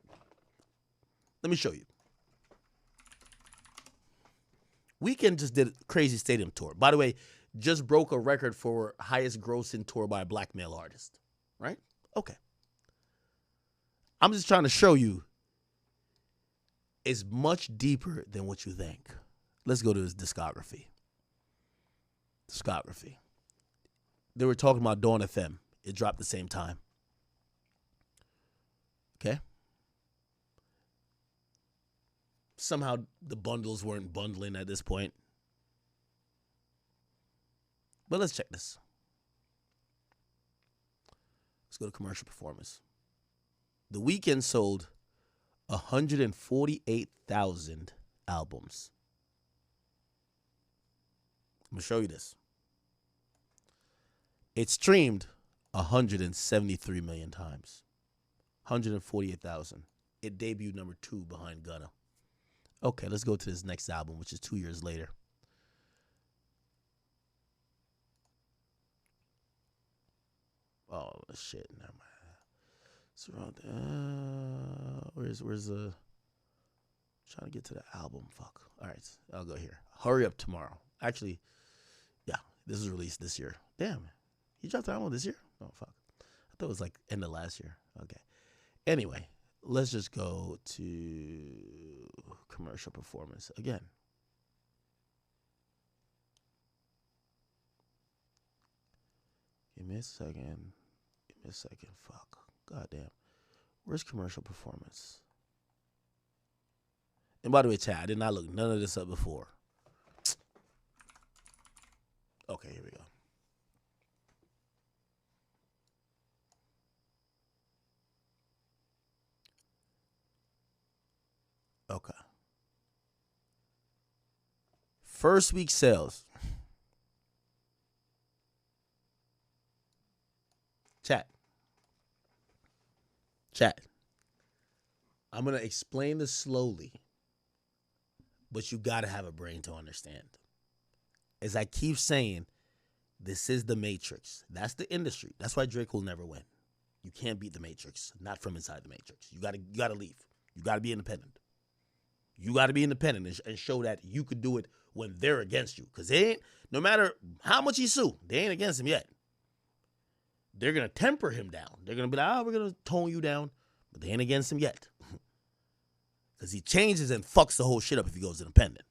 Let me show you. Weeknd just did a crazy stadium tour. By the way, just broke a record for highest grossing tour by a black male artist. Right? Okay. I'm just trying to show you it's much deeper than what you think. let's go to his discography. Discography. They were talking about Dawn FM. It dropped the same time. Okay? Somehow the bundles weren't bundling at this point. But let's check this. Let's go to commercial performance. The Weeknd sold 148,000 albums. I'm going to show you this. It streamed 173 million times. 148,000. It debuted number 2 behind Gunna. Okay, let's go to this next album, which is 2 years later. Oh, shit. Never mind. It's around, where's the... Trying to get to the album. Fuck. All right, I'll go here. Hurry Up Tomorrow. Actually, yeah, this was released this year. Damn. He dropped the album this year? Oh, fuck. I thought it was like end of last year. Okay. Anyway, let's just go to commercial performance again. Give me a second. Give me a second. Fuck. Goddamn. Where's commercial performance? And by the way, chat, I did not look none of this up before. Okay, here we go. Okay. First week sales. Chat. I'm going to explain this slowly, but you got to have a brain to understand. As I keep saying, this is the Matrix. That's the industry. That's why Drake will never win. You can't beat the Matrix, not from inside the Matrix. You got to leave. You got to be independent. You got to be independent and show that you could do it when they're against you. Because they ain't, no matter how much he sue, they ain't against him yet. They're going to temper him down. They're going to be like, we're going to tone you down. But they ain't against him yet. Because he changes and fucks the whole shit up if he goes independent.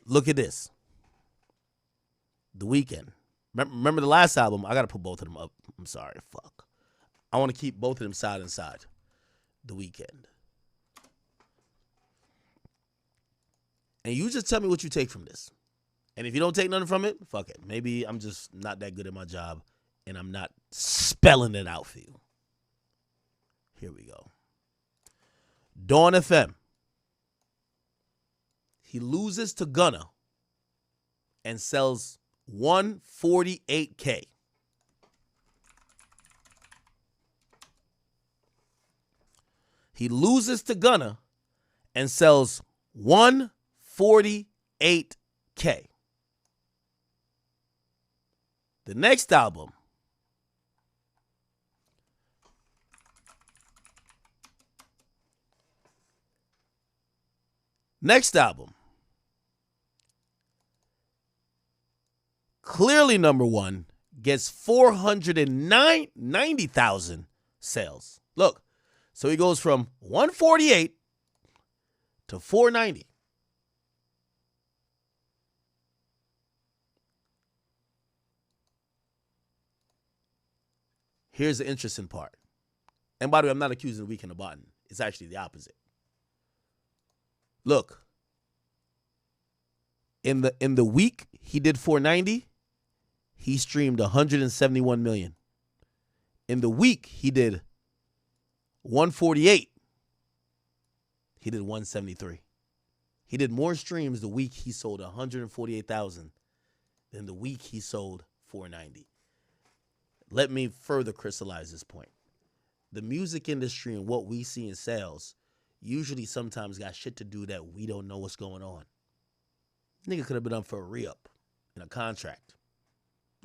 Look at this. The Weeknd. Remember the last album? I got to put both of them up. I'm sorry. Fuck. I want to keep both of them side and side. The Weeknd. And you just tell me what you take from this. And if you don't take nothing from it, fuck it. Maybe I'm just not that good at my job and I'm not spelling it out for you. Here we go. Dawn FM. He loses to Gunna and sells 148K. He loses to Gunna and sells 148K. The next album, clearly number one, gets 490,000 sales. Look, so he goes from 148 to 490. Here's the interesting part. And by the way, I'm not accusing the Weeknd of botting. It's actually the opposite. Look. In the week he did 490, he streamed 171 million. In the week he did 148, he did 173. He did more streams the week he sold 148,000 than the week he sold 490. Let me further crystallize this point. The music industry and what we see in sales usually sometimes got shit to do that we don't know what's going on. Nigga could have been up for a re-up in a contract.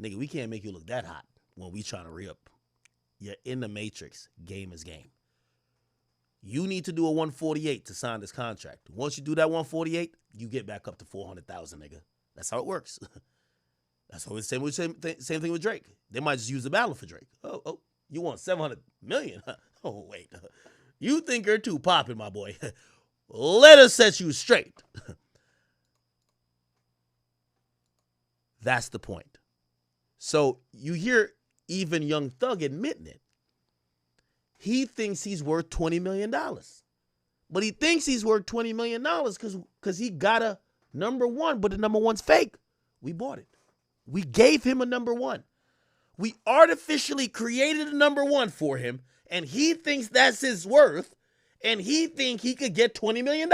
Nigga, we can't make you look that hot when we trying to re-up. You're in the Matrix. Game is game. You need to do a 148 to sign this contract. Once you do that 148, you get back up to 400,000, nigga. That's how it works. That's how it's the same thing with Drake. They might just use the battle for Drake. Oh, you want 700 million? Oh, wait. You think you're too popping, my boy. Let us set you straight. That's the point. So you hear even Young Thug admitting it. He thinks he's worth $20 million. But he thinks he's worth $20 million because he got a number one, but the number one's fake. We bought it. We gave him a number one. We artificially created a number one for him, and he thinks that's his worth, and he think he could get $20 million.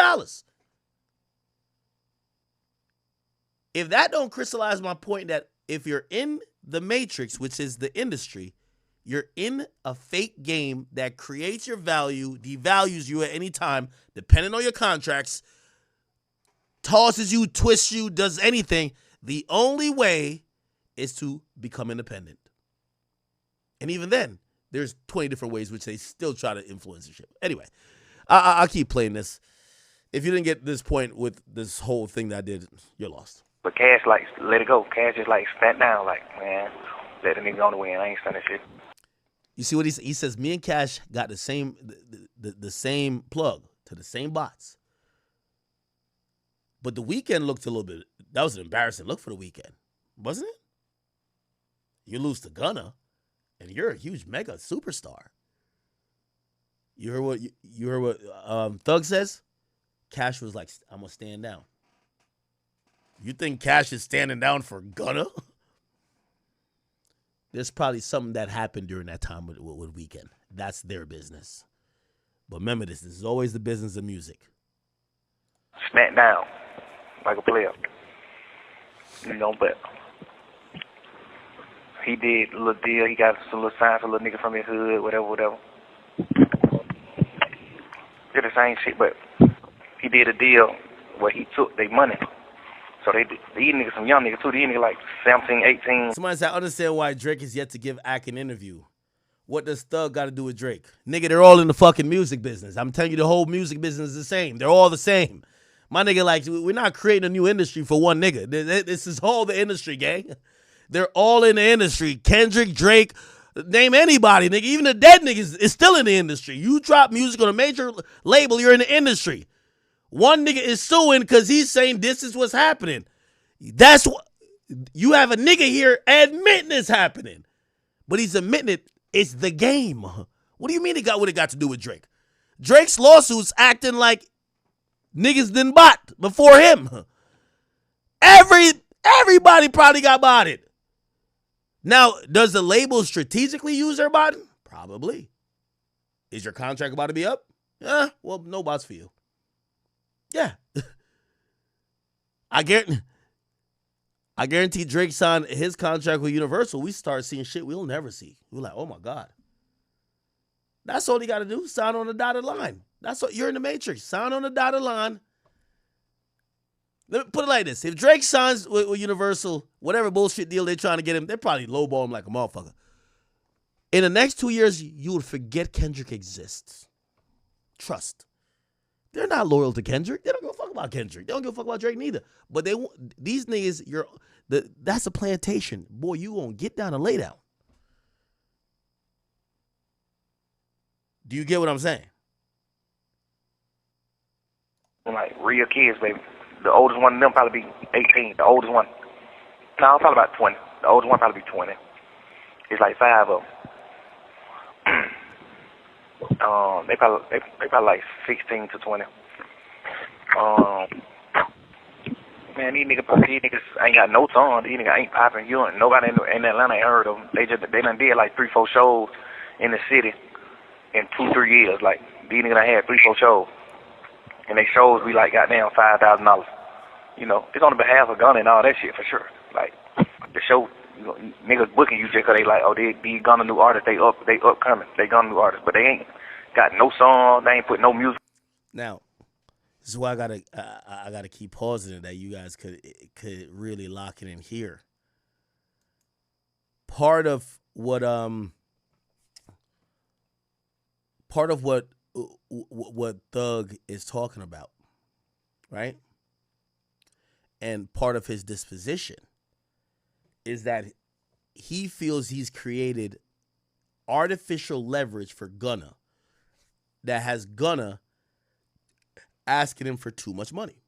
If that don't crystallize my point that if you're in the matrix, which is the industry, you're in a fake game that creates your value, devalues you at any time, depending on your contracts, tosses you, twists you, does anything. The only way is to become independent. And even then, there's 20 different ways which they still try to influence the shit. Anyway, I'll keep playing this. If you didn't get this point with this whole thing that I did, you're lost. But Cash, like, let it go. Cash just, like, stand down. Like, man, let the nigga go on the win. I ain't standing shit. You see what he says? Me and Cash got the same plug to the same bots. But the Weeknd looked a little bit, that was an embarrassing look for the Weeknd, wasn't it? You lose to Gunna, and you're a huge mega superstar. You heard what Thug says? Cash was like, I'm gonna stand down. You think Cash is standing down for Gunna? There's probably something that happened during that time with Weeknd. That's their business. But remember this is always the business of music. Stand down like a player. You know, but he did a little deal. He got some little signs for a little nigga from his hood, whatever. Did the same shit, but he did a deal where he took their money. So these niggas, some young niggas too, these niggas like 17, 18. Somebody said, I understand why Drake is yet to give Ak an interview. What does Thug got to do with Drake? Nigga, they're all in the fucking music business. I'm telling you, the whole music business is the same. They're all the same. My nigga, like, we're not creating a new industry for one nigga. This is all the industry, gang. They're all in the industry. Kendrick, Drake, name anybody, nigga. Even the dead niggas is still in the industry. You drop music on a major label, you're in the industry. One nigga is suing because he's saying this is what's happening. That's what you have a nigga here admitting it's happening. But he's admitting it's the game. What do you mean what it got to do with Drake? Drake's lawsuits acting like niggas didn't bot before him. Everybody probably got botted. Now, does the label strategically use their botting? Probably. Is your contract about to be up? Well, no bots for you. Yeah. I guarantee Drake signed his contract with Universal. We start seeing shit we'll never see. We're like, oh my God. That's all you got to do. Sign on the dotted line. That's what you're in the matrix. Sign on the dotted line. Let me put it like this. If Drake signs with Universal, whatever bullshit deal they're trying to get him, they probably lowball him like a motherfucker. In the next 2 years, you would forget Kendrick exists. Trust. They're not loyal to Kendrick. They don't give a fuck about Kendrick. They don't give a fuck about Drake neither. But these niggas, that's a plantation. Boy, you gonna get down and lay down. Do you get what I'm saying? Like real kids, baby. The oldest one of them probably be 18. The oldest one, no, probably about 20. The oldest one probably be 20. It's like 5 of them. They probably like 16 to 20. Man, these niggas ain't got no tongue. These niggas ain't popping. Nobody in Atlanta ain't heard of them. They done did like 3-4 shows in the city in 2-3 years. Like these niggas done had 3-4 shows, and they shows be like goddamn $5,000. You know, it's on the behalf of Gunna and all that shit for sure. Like the show. You know, niggas booking you just because they like, oh, they Gunna new artists, they upcoming, they Gunna new artists, but they ain't got no song, they ain't put no music. Now, this is why I gotta keep pausing it that you guys could really lock it in here. Part of what Thug is talking about, right? And part of his disposition is that he feels he's created artificial leverage for Gunna that has Gunna asking him for too much money.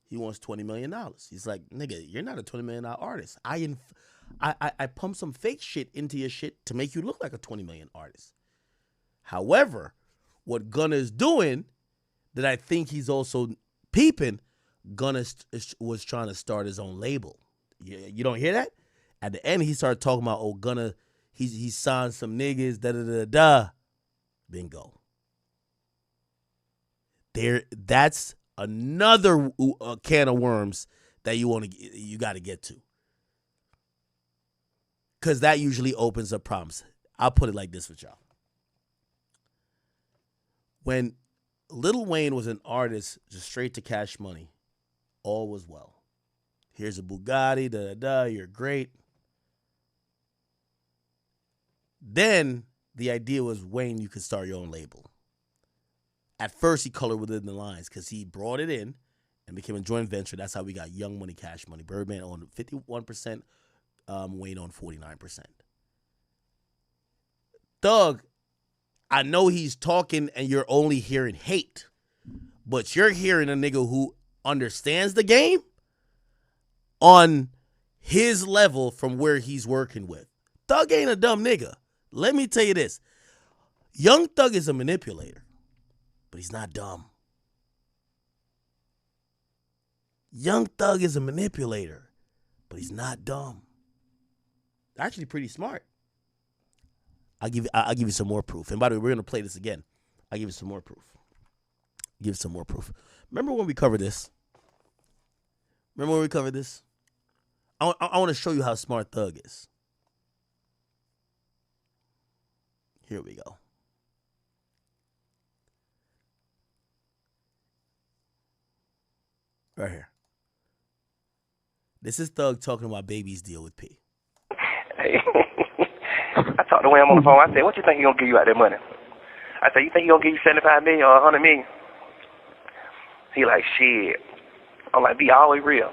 He wants $20 million. He's like, nigga, you're not a $20 million artist. I pumped some fake shit into your shit to make you look like a $20 million artist. However, what Gunna is doing that I think he's also peeping, Gunna was trying to start his own label. You don't hear that? At the end, he started talking about, oh, Gunna, he signed some niggas, da-da-da-da. Bingo. That's another can of worms that you got to get to. Because that usually opens up problems. I'll put it like this with y'all. When Lil Wayne was an artist, just straight to Cash Money, all was well. Here's a Bugatti, da-da-da, you're great. Then the idea was, Wayne, you could start your own label. At first, he colored within the lines because he brought it in and became a joint venture. That's how we got Young Money, Cash Money. Birdman owned 51%, Wayne owned 49%. Thug, I know he's talking and you're only hearing hate, but you're hearing a nigga who understands the game on his level from where he's working with. Thug ain't a dumb nigga. Let me tell you this. Young Thug is a manipulator, but he's not dumb. Young Thug is a manipulator, but he's not dumb. Actually pretty smart. I'll give you some more proof. And by the way, we're going to play this again. I'll give you some more proof. Remember when we covered this? I want to show you how smart Thug is. Here we go. Right here. This is Thug talking about Baby's deal with P. Hey, I talked to Wham on the phone. I said, what you think he going to give you out that money? I said, you think he going to give you $75 million or $100 million? He like, shit. I'm like, be always real.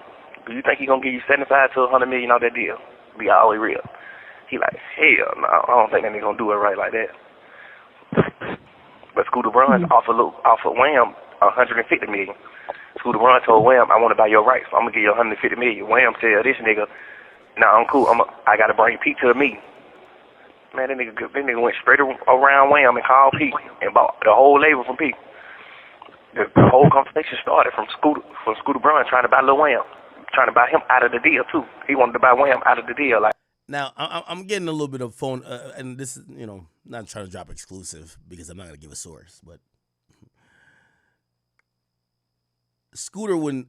Do you think he going to give you $75 to $100 million on that deal? Be always real. He like, hell no, I don't think that nigga gonna do it right like that. But Scooter Braun offered Wham $150 million. Scooter Braun told Wham, I want to buy your rights, so I'm gonna give you $150 million. Wham tell this nigga, nah, I'm cool. I gotta bring Pete to a meeting. Man, that nigga went straight around Wham and called Pete and bought the whole label from Pete. The whole conversation started from Scooter Braun trying to buy Lil Wham, trying to buy him out of the deal too. He wanted to buy Wham out of the deal, like. Now, I'm getting a little bit of phone, and this is, not trying to drop exclusive because I'm not going to give a source, but Scooter wouldn't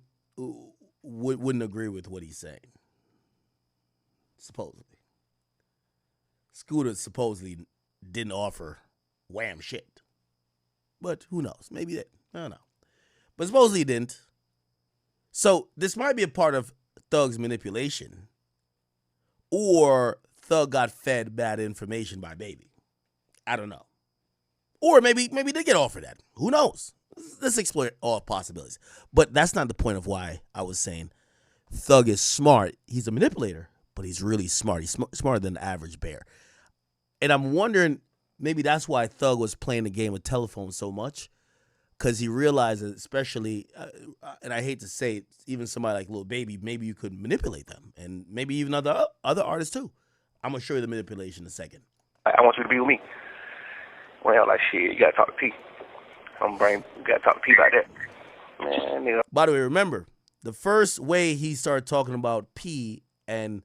agree with what he's saying, supposedly. Scooter supposedly didn't offer Wham shit, but who knows? Maybe that, I don't know. But supposedly he didn't. So this might be a part of Thug's manipulation. Or Thug got fed bad information by Baby. I don't know. Or maybe they get offered that. Who knows? Let's explore all possibilities. But that's not the point of why I was saying Thug is smart. He's a manipulator, but he's really smart. He's smarter than the average bear. And I'm wondering, maybe that's why Thug was playing the game of telephone so much. Because he realized that, especially, and I hate to say it, even somebody like Lil Baby, maybe you could manipulate them, and maybe even other artists too. I'm gonna show you the manipulation in a second. I want you to be with me. Well, like shit, you gotta talk to P. You gotta talk to P about that. Man, nigga. By the way, remember the first way he started talking about P, and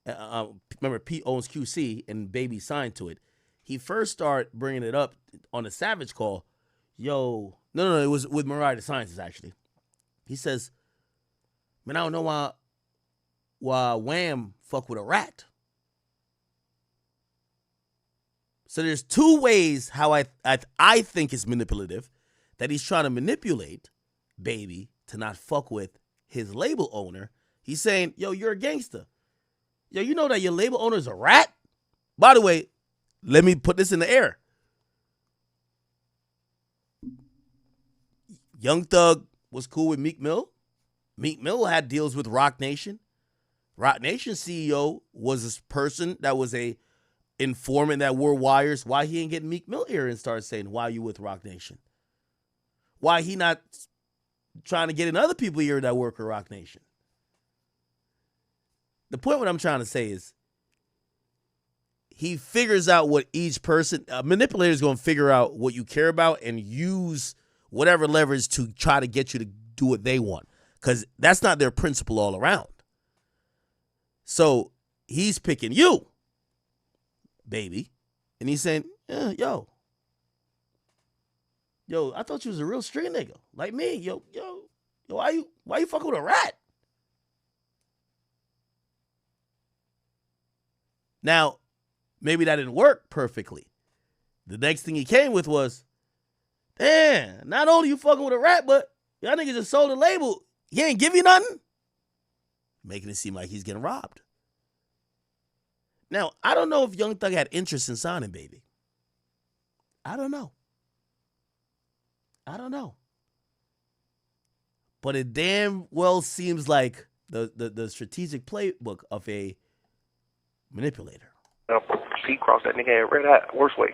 remember P owns QC and Baby signed to it. He first started bringing it up on a Savage call. Yo, no, it was with Mariah the Scientist, actually. He says, man, I don't know why Wham fuck with a rat. So there's two ways how I think it's manipulative, that he's trying to manipulate Baby to not fuck with his label owner. He's saying, yo, you're a gangster. Yo, you know that your label owner's a rat? By the way, let me put this in the air. Young Thug was cool with Meek Mill. Meek Mill had deals with Roc Nation. Roc Nation CEO was this person that was a informant that wore wires. Why he ain't getting Meek Mill here and start saying, why are you with Roc Nation? why he not trying to get in other people here that work with Rock Nation. The point what I'm trying to say is he figures out what each person, a manipulator is going to figure out what you care about and use whatever leverage to try to get you to do what they want. Because that's not their principle all around. So he's picking you, baby. And he's saying, yeah, yo, I thought you was a real street nigga like me. Yo, why you fucking with a rat? Now, maybe that didn't work perfectly. The next thing he came with was, damn, not only you fucking with a rat, but y'all niggas just sold a label. He ain't give you nothing. Making it seem like he's getting robbed. Now, I don't know if Young Thug had interest in signing Baby. I don't know. But it damn well seems like the strategic playbook of a manipulator. He crossed that nigga red hot, worst way.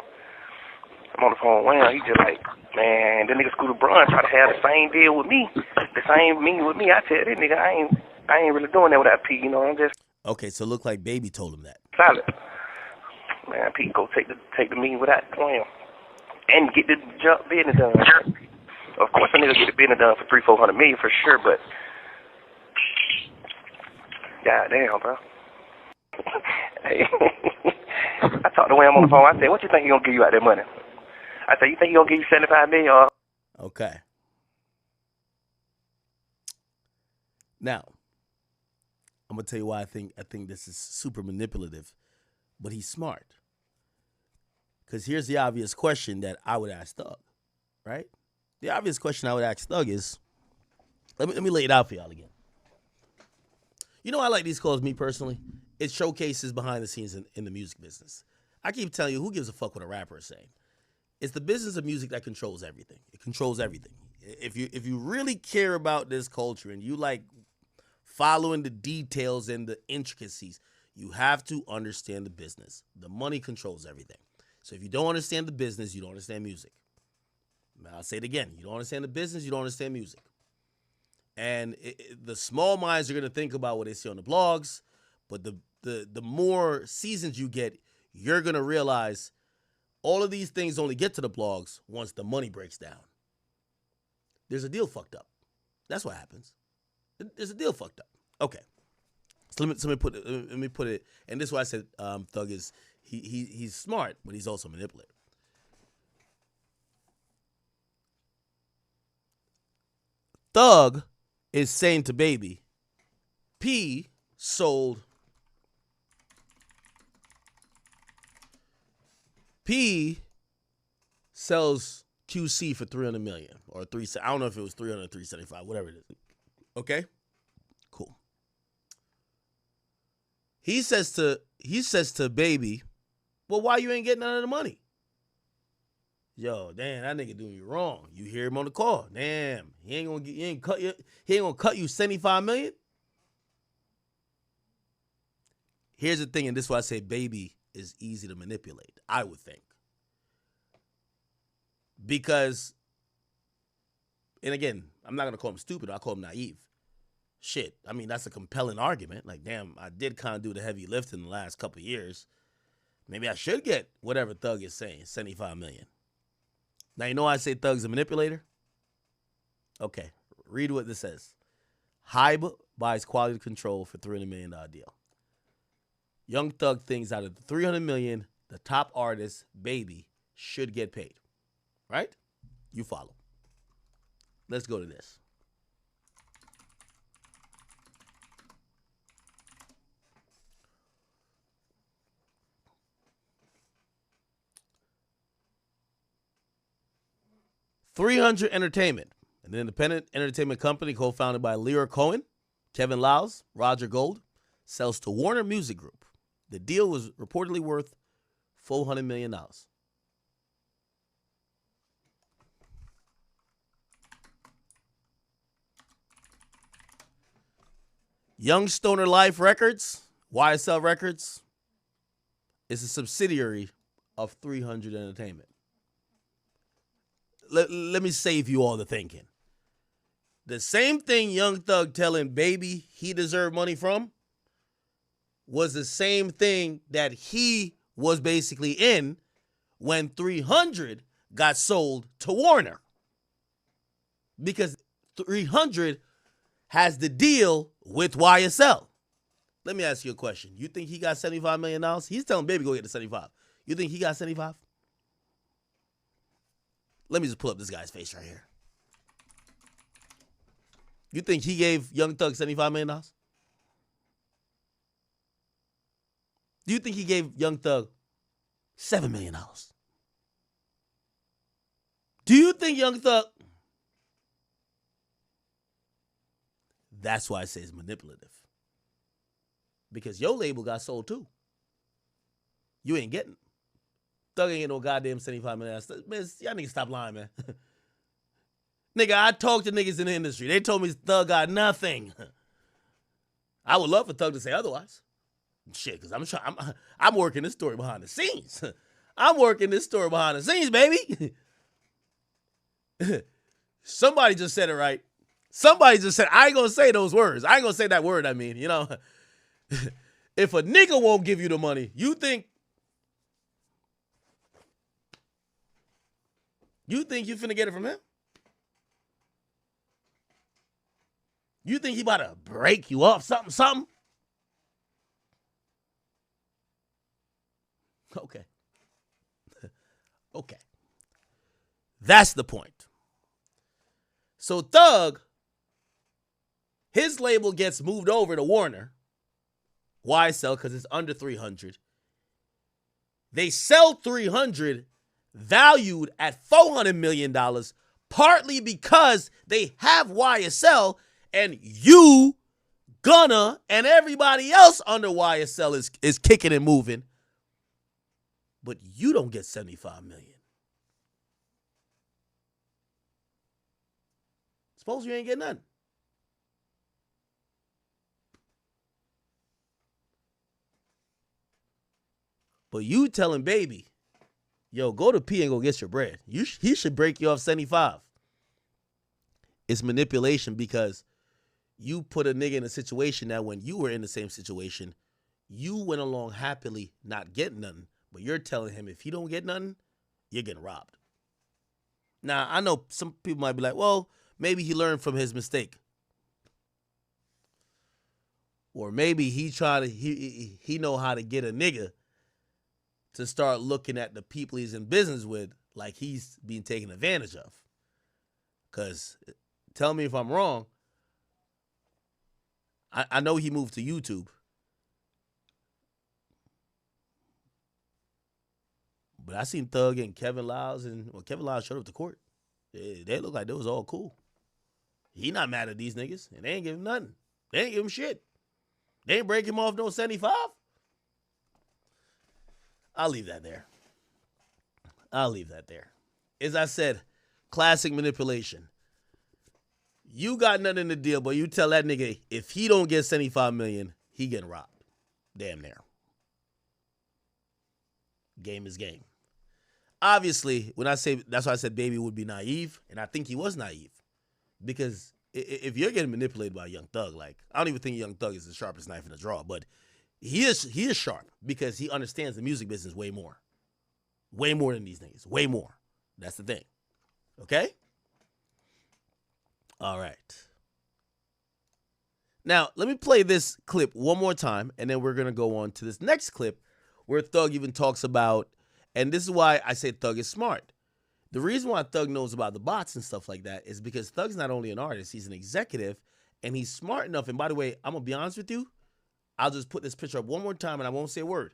I'm on the phone with him. He just like, man, that nigga Scooter Braun try to have the same deal with me, the same meeting with me. I tell that nigga, I ain't really doing that without P. You know, I'm just okay. So it looked like Baby told him that. solid. Man, P go take the meeting without him and get the jump business done. Of course, a nigga get the business done for $300-400 million for sure, but goddamn, bro. Hey, I talked to him on the phone. I said, what you think he gonna give you out that money? I said, you think he gonna give you $75 million? Okay. Now, I'm gonna tell you why I think this is super manipulative, but he's smart. Because here's the obvious question that I would ask Thug, right? The obvious question I would ask Thug is, let me lay it out for y'all again. You know, I like these calls, me personally. It showcases behind the scenes in the music business. I keep telling you, who gives a fuck what a rapper is saying? It's the business of music that controls everything. It controls everything. If you really care about this culture and you like following the details and the intricacies, you have to understand the business. The money controls everything. So if you don't understand the business, you don't understand music. I'll say it again. You don't understand the business, you don't understand music. And the small minds are going to think about what they see on the blogs, but the more seasons you get, you're going to realize all of these things only get to the blogs once the money breaks down. There's a deal fucked up. That's what happens. There's a deal fucked up. Okay. So let me put it, and this is why I said Thug is he's smart, but he's also manipulative. Thug is saying to Baby, P sells QC for $300 million or I don't know if it was 300 or 375, whatever it is. Okay, cool. He says to Baby, well, why you ain't getting none of the money? Yo, damn, that nigga doing you wrong. You hear him on the call. Damn, he ain't gonna cut you $75 million. Here's the thing, and this is why I say Baby is easy to manipulate, I would think. Because, and again, I'm not gonna call him stupid, I'll call him naive. Shit, I mean, that's a compelling argument. Like, damn, I did kind of do the heavy lift in the last couple of years. Maybe I should get whatever Thug is saying, $75 million. Now, you know why I say Thug's a manipulator? Okay, read what this says. Hybe buys quality control for $300 million deal. Young Thug thinks out of the $300 million, the top artist, Baby, should get paid. Right? You follow. Let's go to this. .300 Entertainment, an independent entertainment company co-founded by Lear Cohen, Kevin Liles, Roger Gold, sells to Warner Music Group. The deal was reportedly worth $400 million. Young Stoner Life Records, YSL Records, is a subsidiary of .300 Entertainment. let me save you all the thinking. The same thing Young Thug telling Baby he deserved money from was the same thing that he was basically in when 300 got sold to Warner. Because 300 has the deal with YSL. Let me ask you a question. You think he got $75 million? He's telling Baby go get the 75. You think he got 75? Let me just pull up this guy's face right here. You think he gave Young Thug $75 million? Do you think he gave Young Thug $7 million? Do you think Young Thug... That's why I say it's manipulative. Because your label got sold too. You ain't getting. Thug ain't getting no goddamn $75 million. Man, y'all niggas stop lying, man. Nigga, I talked to niggas in the industry. They told me Thug got nothing. I would love for Thug to say otherwise. Shit, because I'm working this story behind the scenes. I'm working this story behind the scenes, baby. Somebody just said it right. Somebody just said, I ain't gonna say those words. I ain't gonna say that word, I mean, you know. If a nigga won't give you the money, you think you finna get it from him? You think he about to break you off something? Okay. Okay. That's the point. So Thug, his label gets moved over to Warner. YSL, because it's under 300. They sell 300 valued at $400 million, partly because they have YSL and you, Gunna, and everybody else under YSL is kicking and moving. But you don't get $75 million. Suppose you ain't getting nothing. But you telling Baby, yo, go to P and go get your bread. He should break you off 75. It's manipulation because you put a nigga in a situation that when you were in the same situation, you went along happily not getting nothing. But you're telling him if he don't get nothing, you're getting robbed. Now, I know some people might be like, well, maybe he learned from his mistake. Or maybe he know how to get a nigga to start looking at the people he's in business with like he's being taken advantage of. Because, tell me if I'm wrong, I know he moved to YouTube. But I seen Thug and Kevin Lyles, and Kevin Lyles showed up to court. They look like they was all cool. He not mad at these niggas, and they ain't give him nothing. They ain't give him shit. They ain't break him off no 75. I'll leave that there. As I said, classic manipulation. You got nothing in the deal, but you tell that nigga if he don't get $75 million, he getting robbed. Damn near. Game is game. Obviously, when I say, that's why I said Baby would be naive, and I think he was naive. Because if you're getting manipulated by Young Thug, like, I don't even think Young Thug is the sharpest knife in the drawer, but he is sharp because he understands the music business way more. Way more than these niggas. Way more. That's the thing. Okay? All right. Now, let me play this clip one more time, and then we're going to go on to this next clip where Thug even talks about, and this is why I say Thug is smart. The reason why Thug knows about the bots and stuff like that is because Thug's not only an artist, he's an executive, and he's smart enough. And by the way, I'm going to be honest with you. I'll just put this picture up one more time, and I won't say a word.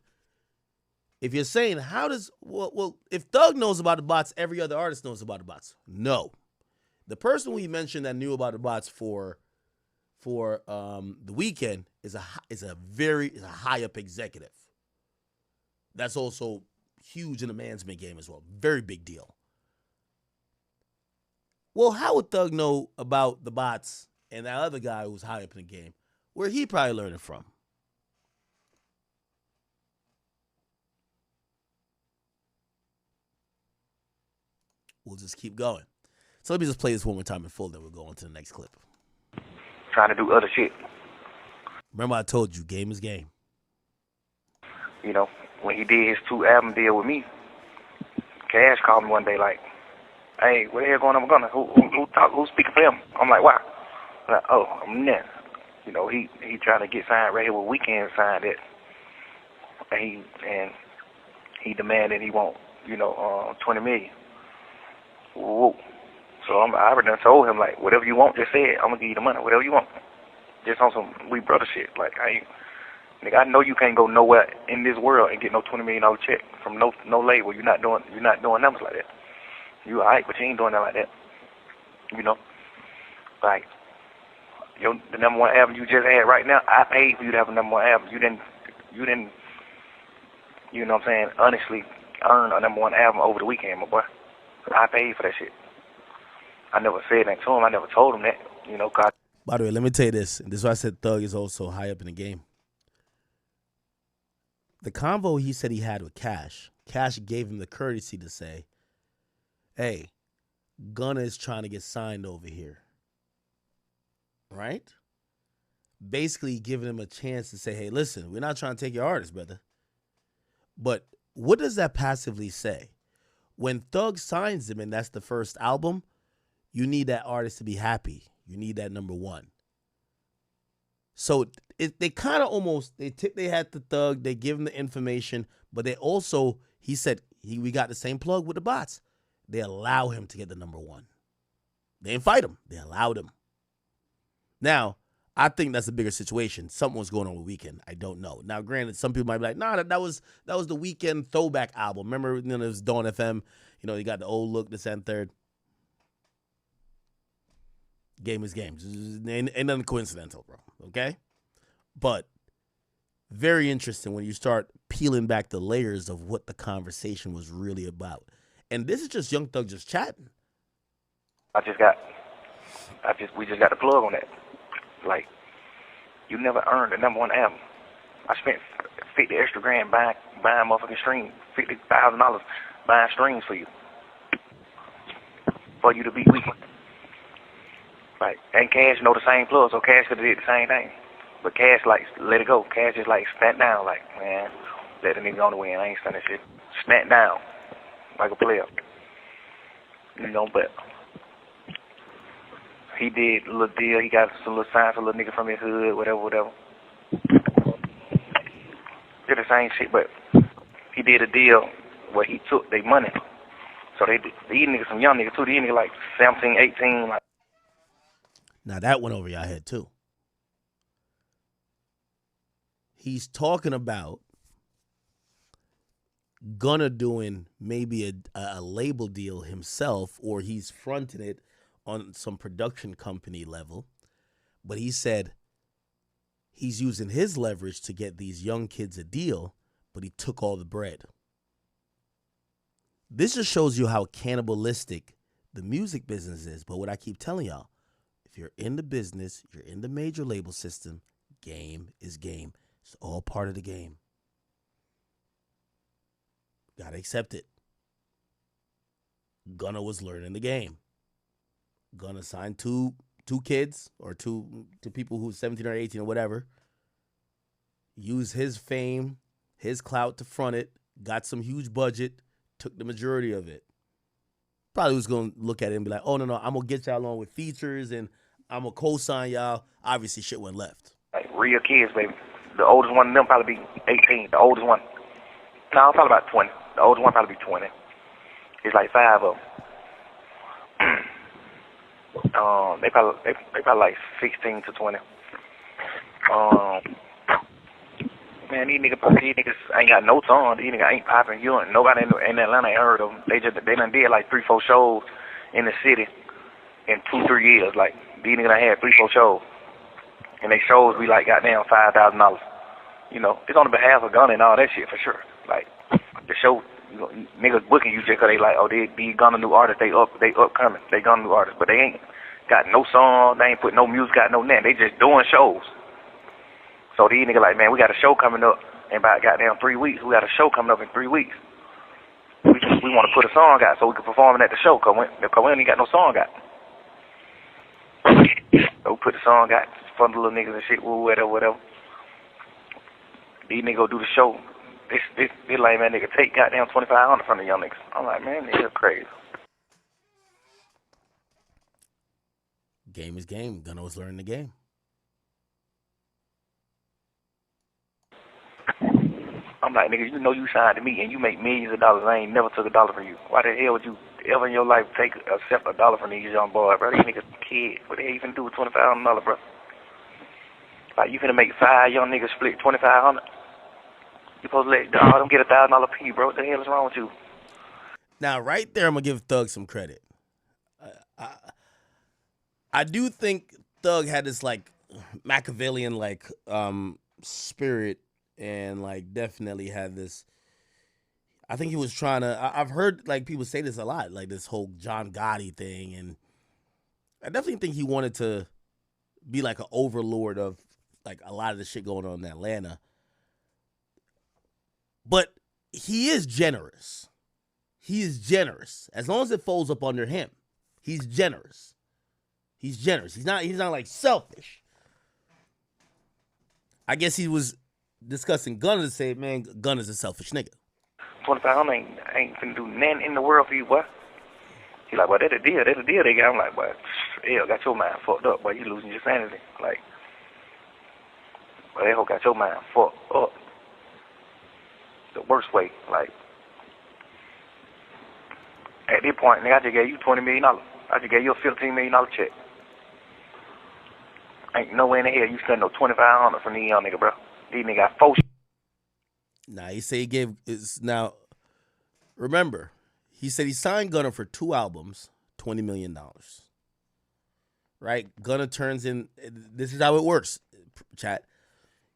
If you're saying, how does, well, if Thug knows about the bots, every other artist knows about the bots. No. The person we mentioned that knew about the bots for the weekend is a high up executive. That's also huge in the management game as well. Very big deal. Well, how would Thug know about the bots and that other guy who's high up in the game? Where he probably learned it from? We'll just keep going. So let me just play this one more time in full, then we'll go on to the next clip. Trying to do other shit. Remember I told you, game is game. You know, when he did his 2-album deal with me, Cash called me one day like, hey, what the hell going on with Gunna? Who's speaking for him? I'm like, why? I'm like, oh, I'm Nen. You know, he trying to get signed right here with Weeknd signed it. And he demanded he want, you know, $20 million. Whoa. So I already done told him, like, whatever you want, just say it. I'm going to give you the money, whatever you want. Just on some we brother shit. Like, nigga, I know you can't go nowhere in this world and get no $20 million check from no label. You're not doing numbers like that. You alright, but you ain't doing that like that. You know? Like, the number one album you just had right now, I paid for you to have a number one album. You didn't, you know what I'm saying, honestly earn a number one album over the weekend, my boy. I paid for that shit. I never said that to him. I never told him that, you know, God. By the way, let me tell you this. And this is why I said Thug is also high up in the game. The convo he said he had with Cash gave him the courtesy to say, hey, Gunna is trying to get signed over here. Right? Basically giving him a chance to say, hey, listen, we're not trying to take your artist, brother. But what does that passively say? When Thug signs him and that's the first album, you need that artist to be happy. You need that number one. So they kind of almost, they tip their hat to Thug, they give him the information, but they also, he said, we got the same plug with the bots. They allow him to get the number one. They didn't fight him. They allowed him. Now, I think that's a bigger situation. Something was going on with Weeknd. I don't know. Now, granted, some people might be like, nah, that was the Weeknd throwback album. Remember, you know, it was Dawn FM. You know, you got the old look, this and third. Game is game. Ain't nothing coincidental, bro. Okay? But very interesting when you start peeling back the layers of what the conversation was really about. And this is just Young Thug just chatting. We just got the plug on that. Like, you never earned a number one album. I spent $50 extra grand buying motherfucking streams, $50,000 buying streams for you to be weak. Like, and Cash know the same plug, so Cash could have did the same thing. But Cash, like, let it go. Cash just, like, stand down, like, man, let the nigga on the win. I ain't standing shit. Stand down, like a player. You know, but he did a little deal. He got some little signs for a little nigga from his hood, whatever. Did the same shit, but he did a deal where he took their money. So these niggas, some young niggas too. These niggas like 17, 18. Like. Now that went over your head too. He's talking about Gunna doing maybe a label deal himself, or he's fronting it on some production company level. But he said he's using his leverage to get these young kids a deal, but he took all the bread. This just shows you how cannibalistic the music business is. But what I keep telling y'all, if you're in the business, you're in the major label system, game is game. It's all part of the game. Gotta accept it. Gunna was learning the game. Gunna signed two kids or two people who's 17 or 18 or whatever. Used his fame, his clout to front it. Got some huge budget. Took the majority of it. Probably was going to look at it and be like, oh, no, I'm going to get y'all along with features and I'm going to co-sign y'all. Obviously, shit went left. Like real kids, baby. The oldest one of them probably be 18. The oldest one. No, probably about 20. The oldest one probably be 20. It's like 5 of them. They probably like 16 to 20. Man, these niggas ain't got no tongue. These niggas ain't popping. Nobody in Atlanta ain't heard of them. They done did like 3-4 shows in the city in 2-3 years. Like these niggas done had 3-4 shows, and they shows be like goddamn $5,000. You know, it's on the behalf of Gunna and all that shit for sure. Like the show, you know, niggas booking you just 'cause they like, oh, these Gunna new artists, they upcoming, they Gunna new artists, but they ain't got no song, they ain't put no music out, no nothing. They just doing shows. So these niggas like, man, we got a show coming up in about goddamn 3 weeks. We got a show coming up in 3 weeks. We just we want to put a song out so we can perform it at the show, cause we ain't got no song out. So we put the song out, fun little niggas and shit, whatever. These niggas go do the show. This lame man nigga take goddamn 2,500 from the young niggas. I'm like, man, nigga crazy. Game is game. Gunna was learning the game. I'm like, nigga, you know you signed to me and you make millions of dollars. I ain't never took $1 from you. Why the hell would you ever in your life accept $1 from these young boys, bro? These niggas kids. What the hell you finna do with $2,500, bro? Like, you finna make 5 young niggas split $2,500? You supposed to let all them get $1,000 piece, bro. What the hell is wrong with you? Now, right there, I'm gonna give Thug some credit. I do think Thug had this like Machiavellian like spirit, and like definitely had this. I think he was trying to. I've heard like people say this a lot, like this whole John Gotti thing, and I definitely think he wanted to be like an overlord of like a lot of the shit going on in Atlanta. But he is generous. He is generous. As long as it folds up under him, he's generous. He's generous. He's not like selfish. I guess he was discussing Gunna to say, man, Gunna's a selfish nigga. 2,500 ain't finna do nothing in the world for you, boy. He like, well, that's a deal they got. I'm like, boy, hell, got your mind fucked up, boy. You losing your sanity. Like, boy, that hoe got your mind fucked up. The worst way. Like, at this point, nigga, I just gave you $20 million. I just gave you a $15 million check. Ain't no way in the hell you spend no 2,500 from these young nigga, bro. These nigga got 4. Nah, he said he gave now. Remember, he said he signed Gunna for 2 albums, $20 million. Right? Gunna turns in. This is how it works, chat.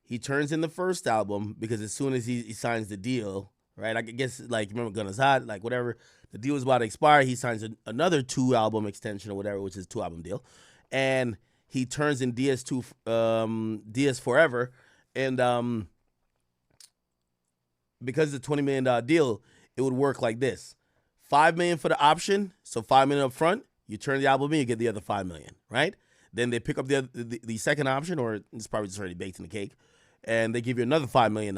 He turns in the first album because as soon as he signs the deal, right? I guess like remember Gunna's hot, like whatever. The deal was about to expire. He signs another 2-album extension or whatever, which is a 2-album deal, and he turns in DS Forever, and because it's a $20 million deal, it would work like this: $5 million for the option, so $5 million up front. You turn the album in, you get the other $5 million, right? Then they pick up the second option, or it's probably just already baked in the cake, and they give you another $5 million.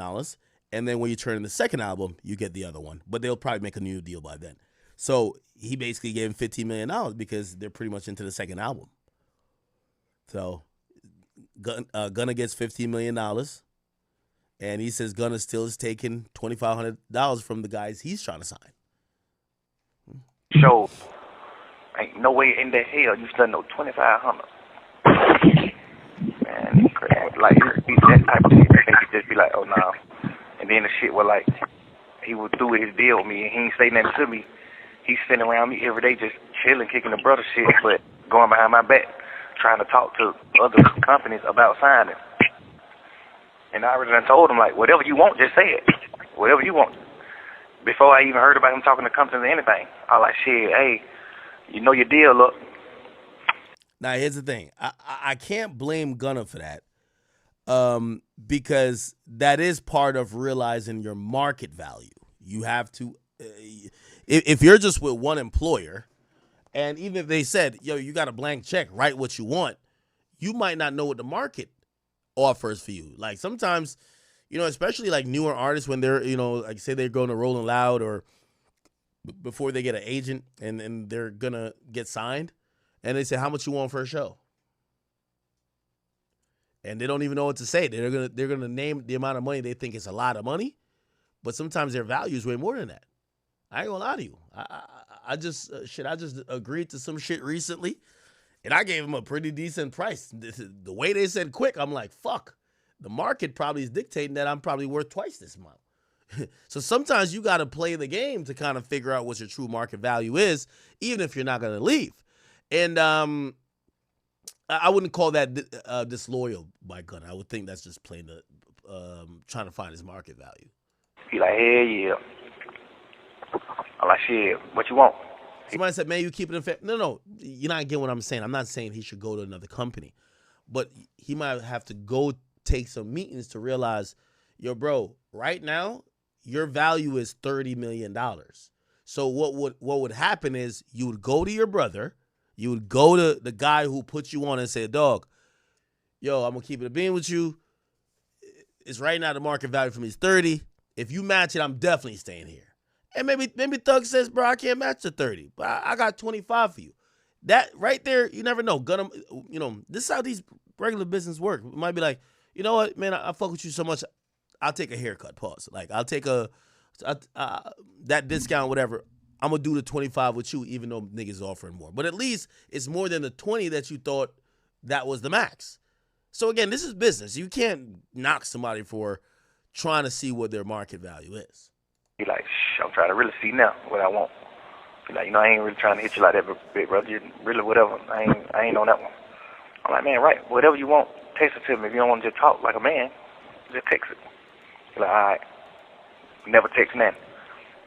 And then when you turn in the second album, you get the other one. But they'll probably make a new deal by then. So he basically gave him $15 million because they're pretty much into the second album. So Gunna gets $15 million. And he says Gunna still is taking $2,500 from the guys he's trying to sign. So, ain't no way in the hell you spend no 2,500. Man, it's crazy. Like, he's that type of shit. I think he'd just be like, oh, no. And then the shit was like, he would do his deal with me, and he ain't say nothing to me. He's sitting around me every day just chilling, kicking the brother shit, but going behind my back, trying to talk to other companies about signing. And I already done told him, like, whatever you want, just say it. Whatever you want. Before I even heard about him talking to companies or anything, I was like, shit, hey, you know your deal, look. Now, here's the thing. I can't blame Gunna for that. Because that is part of realizing your market value. You have to, if you're just with one employer, and even if they said, yo, you got a blank check, write what you want, you might not know what the market offers for you. Like sometimes, you know, especially like newer artists when they're, you know, like say they're going to Rolling Loud or before they get an agent and they're going to get signed, and they say, how much you want for a show? And they don't even know what to say. They're gonna name the amount of money they think is a lot of money, but sometimes their value is way more than that. I ain't gonna lie to you. I just agreed to some shit recently, and I gave them a pretty decent price. The way they said quick, I'm like, fuck. The market probably is dictating that I'm probably worth twice this amount. So sometimes you got to play the game to kind of figure out what your true market value is, even if you're not gonna leave. And I wouldn't call that disloyal by Gunna. I would think that's just plain trying to find his market value. He like, hell yeah. I'm like, shit, what you want? Somebody said, man, you keep it in fair. No, you're not getting what I'm saying. I'm not saying he should go to another company. But he might have to go take some meetings to realize, yo, bro, right now, your value is $30 million. So what would happen is you would go to your brother, you would go to the guy who put you on and say, dog, yo, I'm gonna keep it a bean with you. It's right now the market value for me is 30. If you match it, I'm definitely staying here. And maybe Thug says, bro, I can't match the 30, but I got 25 for you. That right there, you never know. This is how these regular business work. It might be like, you know what, man, I fuck with you so much, I'll take a haircut, pause. Like, I'll take that discount, whatever. I'm going to do the 25 with you, even though niggas offering more. But at least it's more than the 20 that you thought that was the max. So, again, this is business. You can't knock somebody for trying to see what their market value is. Be like, I'm trying to really see now what I want. Be like, I ain't really trying to hit you like that, big brother. Just really whatever. I ain't on that one. I'm like, man, right. Whatever you want, text it to me. If you don't want to just talk like a man, just text it. Be like, all right. Never text nothing.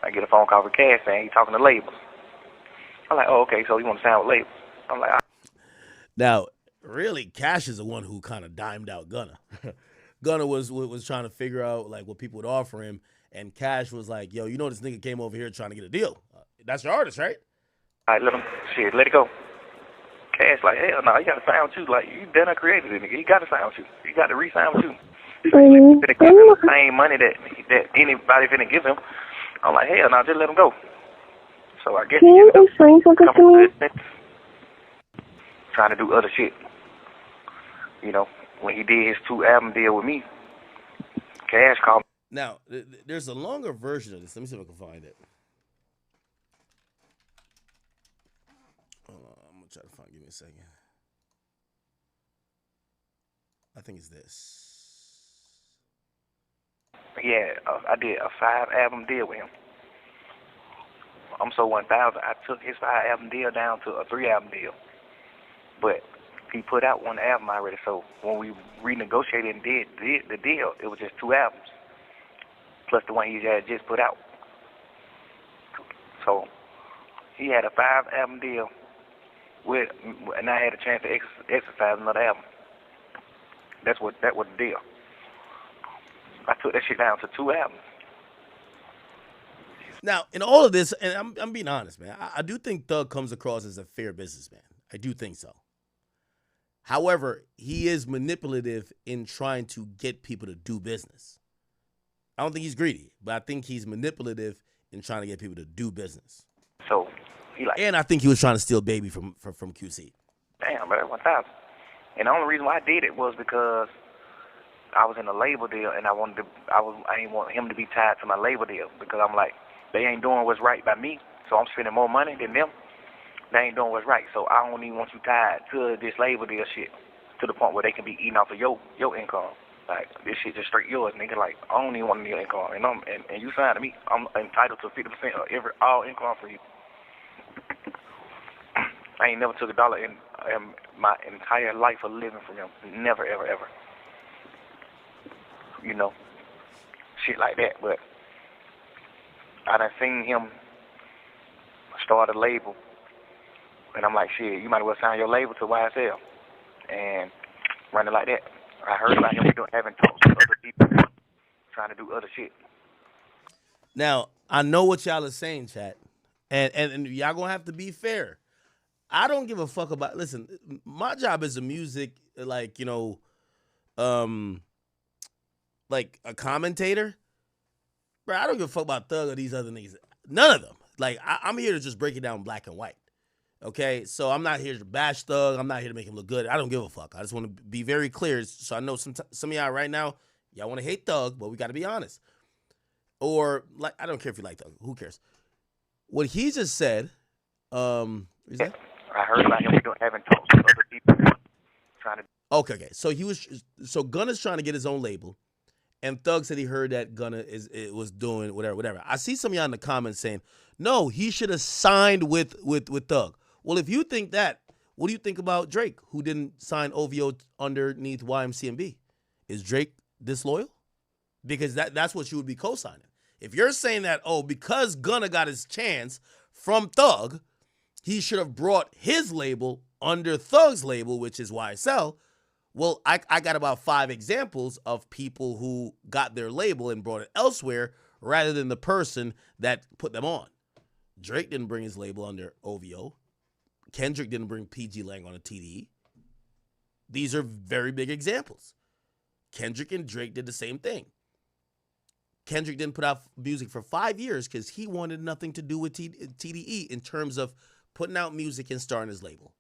I get a phone call from Cash saying he's talking to labels. I'm like, oh, okay, so you want to sign with labels? I'm like, all right. Now, really, Cash is the one who kind of dimed out Gunna. Gunna was trying to figure out like what people would offer him, and Cash was like, yo, this nigga came over here trying to get a deal. That's your artist, right? All right, let it go. Cash like, hell no, you got to sign with you. Like, you done created it, nigga. You got to sign with you. You got to re-sign with you. So you finna give him the same money that anybody finna give him. I'm like, hell no, just let him go. So I guess can you explain something to me? Trying to do other shit. When he did his 2-album deal with me, Cash called me. Now, there's a longer version of this. Let me see if I can find it. I'm going to try to find it. Give me a second. I think it's this. Yeah, I did a 5-album deal with him. I'm so 1,000. I took his 5-album deal down to a 3-album deal. But he put out 1 album already, so when we renegotiated and did the deal, it was just 2 albums, plus the one he had just put out. So he had a 5-album deal and I had a chance to exercise another album. That was the deal. I took that shit down to 2 albums. Now, in all of this, and I'm being honest, man, I do think Thug comes across as a fair businessman. I do think so. However, he is manipulative in trying to get people to do business. I don't think he's greedy, but I think he's manipulative in trying to get people to do business. So and I think he was trying to steal Baby from QC. Damn, bro, 1,000. And the only reason why I did it was because I was in a label deal, and I didn't want him to be tied to my label deal, because I'm like, they ain't doing what's right by me, so I'm spending more money than them. They ain't doing what's right, so I don't even want you tied to this label deal shit to the point where they can be eating off of your income. Like, this shit just straight yours, nigga. Like, I don't even want your income, and you signed to me. I'm entitled to 50% of all income for you. I ain't never took $1 in my entire life of living from him. Never, ever, ever. Shit like that. But I done seen him start a label, and I'm like, shit, you might as well sign your label to YSL and run it like that. I heard about him having talks with other people, trying to do other shit. Now, I know what y'all are saying, chat, and y'all gonna have to be fair. I don't give a fuck about. Listen, my job is a music, like like a commentator, bro. I don't give a fuck about Thug or these other niggas. None of them. Like, I'm here to just break it down black and white. Okay, so I'm not here to bash Thug. I'm not here to make him look good. I don't give a fuck. I just want to be very clear. So I know some of y'all right now, y'all want to hate Thug, but we got to be honest. Or, like, I don't care if you like Thug. Who cares? What he just said, is that? I heard about him having talks with other people, trying to. Okay. So Gunna's trying to get his own label, and Thug said he heard that Gunna was doing whatever. I see some of y'all in the comments saying, no, he should have signed with Thug. Well, if you think that, what do you think about Drake, who didn't sign OVO underneath YMCMB? Is Drake disloyal? Because that's what you would be co-signing. If you're saying that, because Gunna got his chance from Thug, he should have brought his label under Thug's label, which is YSL. Well, I got about 5 examples of people who got their label and brought it elsewhere rather than the person that put them on. Drake didn't bring his label under OVO. Kendrick didn't bring PG Lang on a TDE. These are very big examples. Kendrick and Drake did the same thing. Kendrick didn't put out music for 5 years because he wanted nothing to do with TDE in terms of putting out music and starting his label.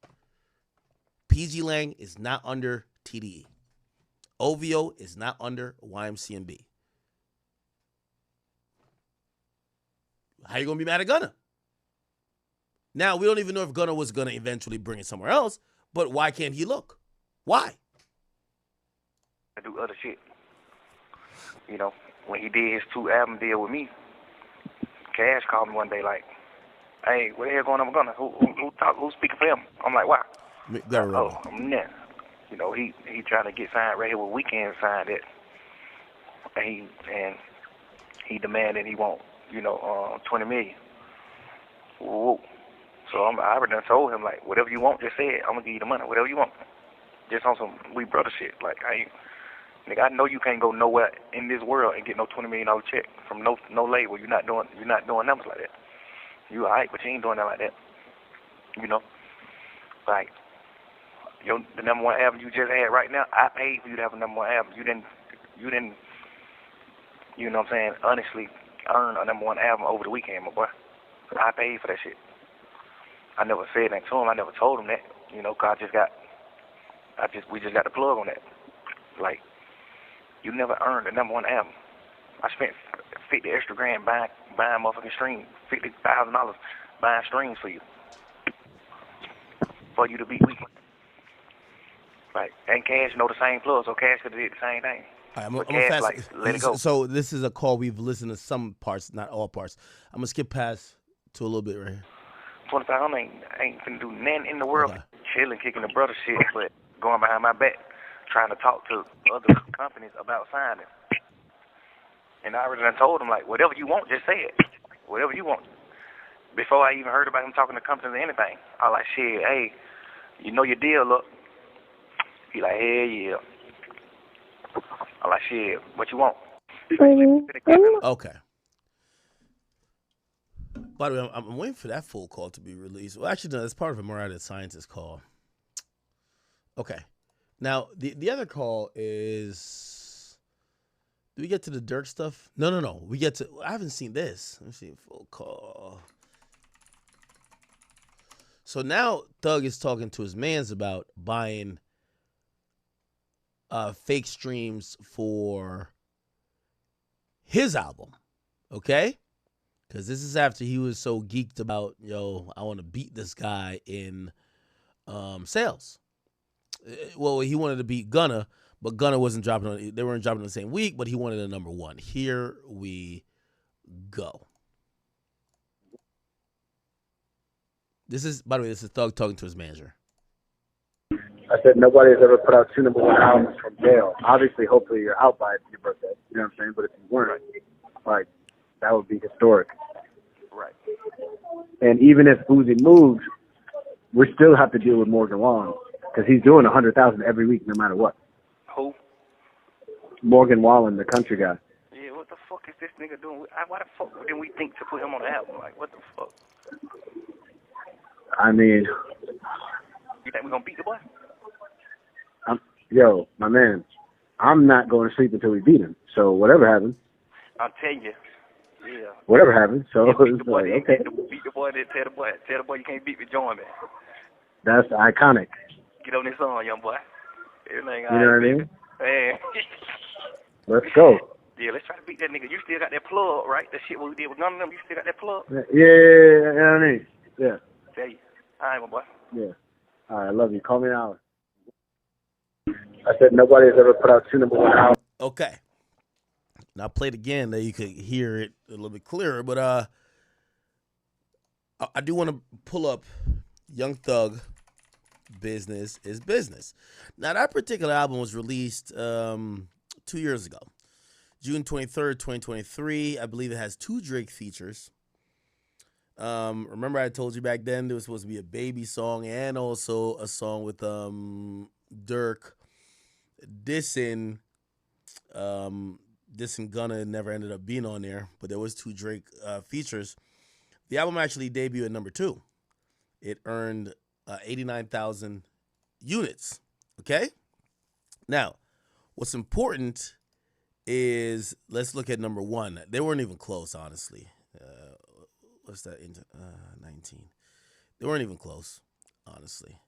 PG Lang is not under TDE. OVO is not under YMCMB. How you going to be mad at Gunna? Now, we don't even know if Gunna was going to eventually bring it somewhere else, but why can't he look? Why? I do other shit. You know, when he did his 2 album deal with me, Cash called me one day like, hey, what the hell going on with Gunna? Who's speaking for him? I'm like, why? Oh, I'm there. You know, he trying to get signed right here with Weeknd signed it. And he demanded he want, you know, 20 million. Whoa. So I already done told him, like, whatever you want, just say it. I'm going to give you the money, whatever you want. Just on some we brother shit. Like, nigga, I know you can't go nowhere in this world and get no $20 million check from no label. You're not doing numbers like that. You all right, but you ain't doing that like that. You know? Like, the number 1 album you just had right now, I paid for you to have a number 1 album. You didn't, you know what I'm saying, honestly earn a number 1 album over the weekend, my boy. I paid for that shit. I never said that to him. I never told him that, you know, cause we just got the plug on that. Like, you never earned a number 1 album. I spent $50 extra grand buying motherfucking streams, $50,000 buying streams for you to beat Weeknd. Right, and Cash know the same plug, so Cash could have did the same thing. All right, but Cash, like, let it go. So this is a call we've listened to some parts, not all parts. I'm gonna skip past to a little bit right here. 25, I ain't finna do nothing in the world, chilling, kicking the brother shit, but going behind my back, trying to talk to other companies about signing. And I already done told him, like, whatever you want, just say it. Whatever you want. Before I even heard about him talking to companies or anything, I was like, shit, hey, you know your deal, look. He like, hell yeah. I like, shit, what you want? Okay. By the way, I'm waiting for that full call to be released. Well, actually, no, that's part of a Mariah Scientist call. Okay. Now, the other call is... Do we get to the Dirk stuff? No. We get to... I haven't seen this. Let me see. Full call. So now Thug is talking to his mans about buying fake streams for his album. Okay? Because this is after he was so geeked about, yo, I want to beat this guy in sales. Well, he wanted to beat Gunna, but Gunna wasn't dropping on. They weren't dropping on the same week, but he wanted a number 1. Here we go. This is, by the way, this is Thug talking to his manager. I said nobody has ever put out 2 number 1 albums from jail. Obviously, hopefully you're out by your birthday. You know what I'm saying? But if you weren't, like, that would be historic. Right. And even if Boozy moves, we still have to deal with Morgan Wallen because he's doing 100,000 every week, no matter what. Who? Morgan Wallen, the country guy. Yeah, what the fuck is this nigga doing? Why the fuck didn't we think to put him on the album? Like, what the fuck? I mean, you think we gonna beat the boy? Yo, my man, I'm not going to sleep until we beat him. So whatever happens. I'll tell you. Yeah. Whatever happens. So beat the boy, like, okay. Beat the boy, then tell the boy you can't beat me, join me. That's iconic. Get on this song, young boy. Everything you know what I mean? Man. Let's go. Yeah, let's try to beat that nigga. You still got that plug, right? That shit what we did with none of them, you still got that plug? Yeah, you know what I mean? Yeah. Tell you. All right, my boy. Yeah. All right, I love you. Call me an hour. I said nobody has ever put out 2 number 1 albums. Okay. Now play it again that you could hear it a little bit clearer, but I do want to pull up Young Thug, Business is Business. Now that particular album was released 2 years ago. June 23rd, 2023. I believe it has 2 Drake features. Remember I told you back then there was supposed to be a Baby song and also a song with Dirk dissing Gunna, never ended up being on there, but there was 2 Drake features. The album actually debuted at number 2. It earned 89,000 units. Okay? Now, what's important is, let's look at number 1. They weren't even close, honestly. What's that? 19. They weren't even close, honestly.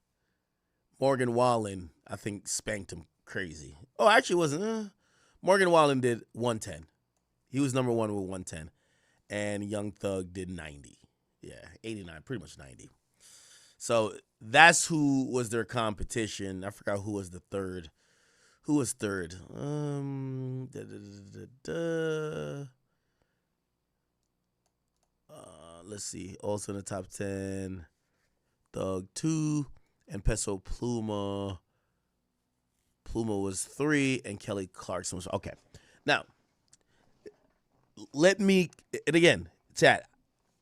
Morgan Wallen, I think, spanked him crazy. Oh, actually, it wasn't. Morgan Wallen did 110. He was number 1 with 110. And Young Thug did 90. Yeah, 89, pretty much 90. So that's who was their competition. I forgot who was the third. Who was third? Let's see. Also in the top 10, Thug 2 and Peso Pluma. Pluma was 3 and Kelly Clarkson was okay. Now, let me, and again, chat.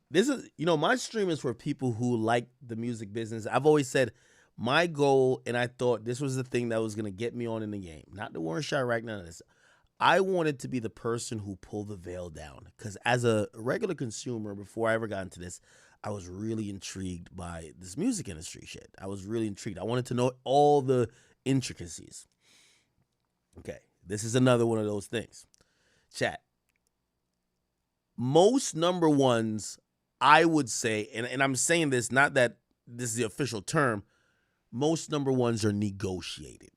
This is, my stream is for people who like the music business. I've always said my goal, and I thought this was the thing that was going to get me on in the game. Not the Warren Chirac, none of this. I wanted to be the person who pulled the veil down. Because as a regular consumer, before I ever got into this, I was really intrigued by this music industry shit. I was really intrigued. I wanted to know all the intricacies. Okay, this is another one of those things. Chat. Most number ones, I would say, and I'm saying this, not that this is the official term, most number ones are negotiated.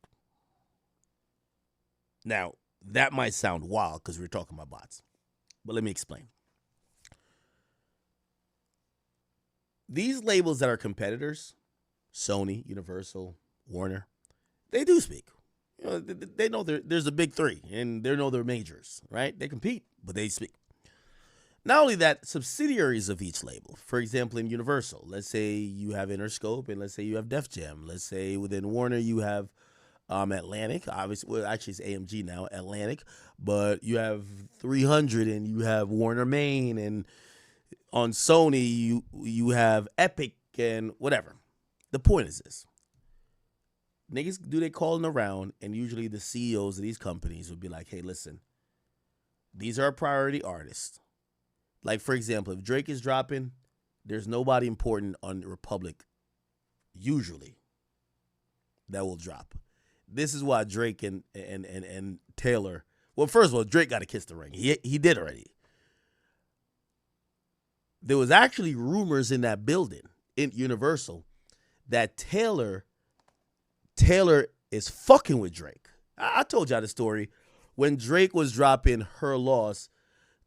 Now, that might sound wild because we're talking about bots, but let me explain. These labels that are competitors, Sony, Universal, Warner, they do speak. They know there's a big 3, and they know they're majors, right? They compete, but they speak. Not only that, subsidiaries of each label. For example, in Universal, let's say you have Interscope, and let's say you have Def Jam. Let's say within Warner you have Atlantic. Obviously, well, actually it's AMG now, Atlantic. But you have 300, and you have Warner Main, and on Sony you have Epic and whatever. The point is this. Niggas do they calling around, and usually the CEOs of these companies would be like, hey, listen, these are priority artists. Like, for example, if Drake is dropping, there's nobody important on Republic, usually, that will drop. This is why Drake and Taylor, well, first of all, Drake got to kiss the ring. He did already. There was actually rumors in that building, in Universal, that Taylor is fucking with Drake. I told y'all the story. When Drake was dropping Her Loss,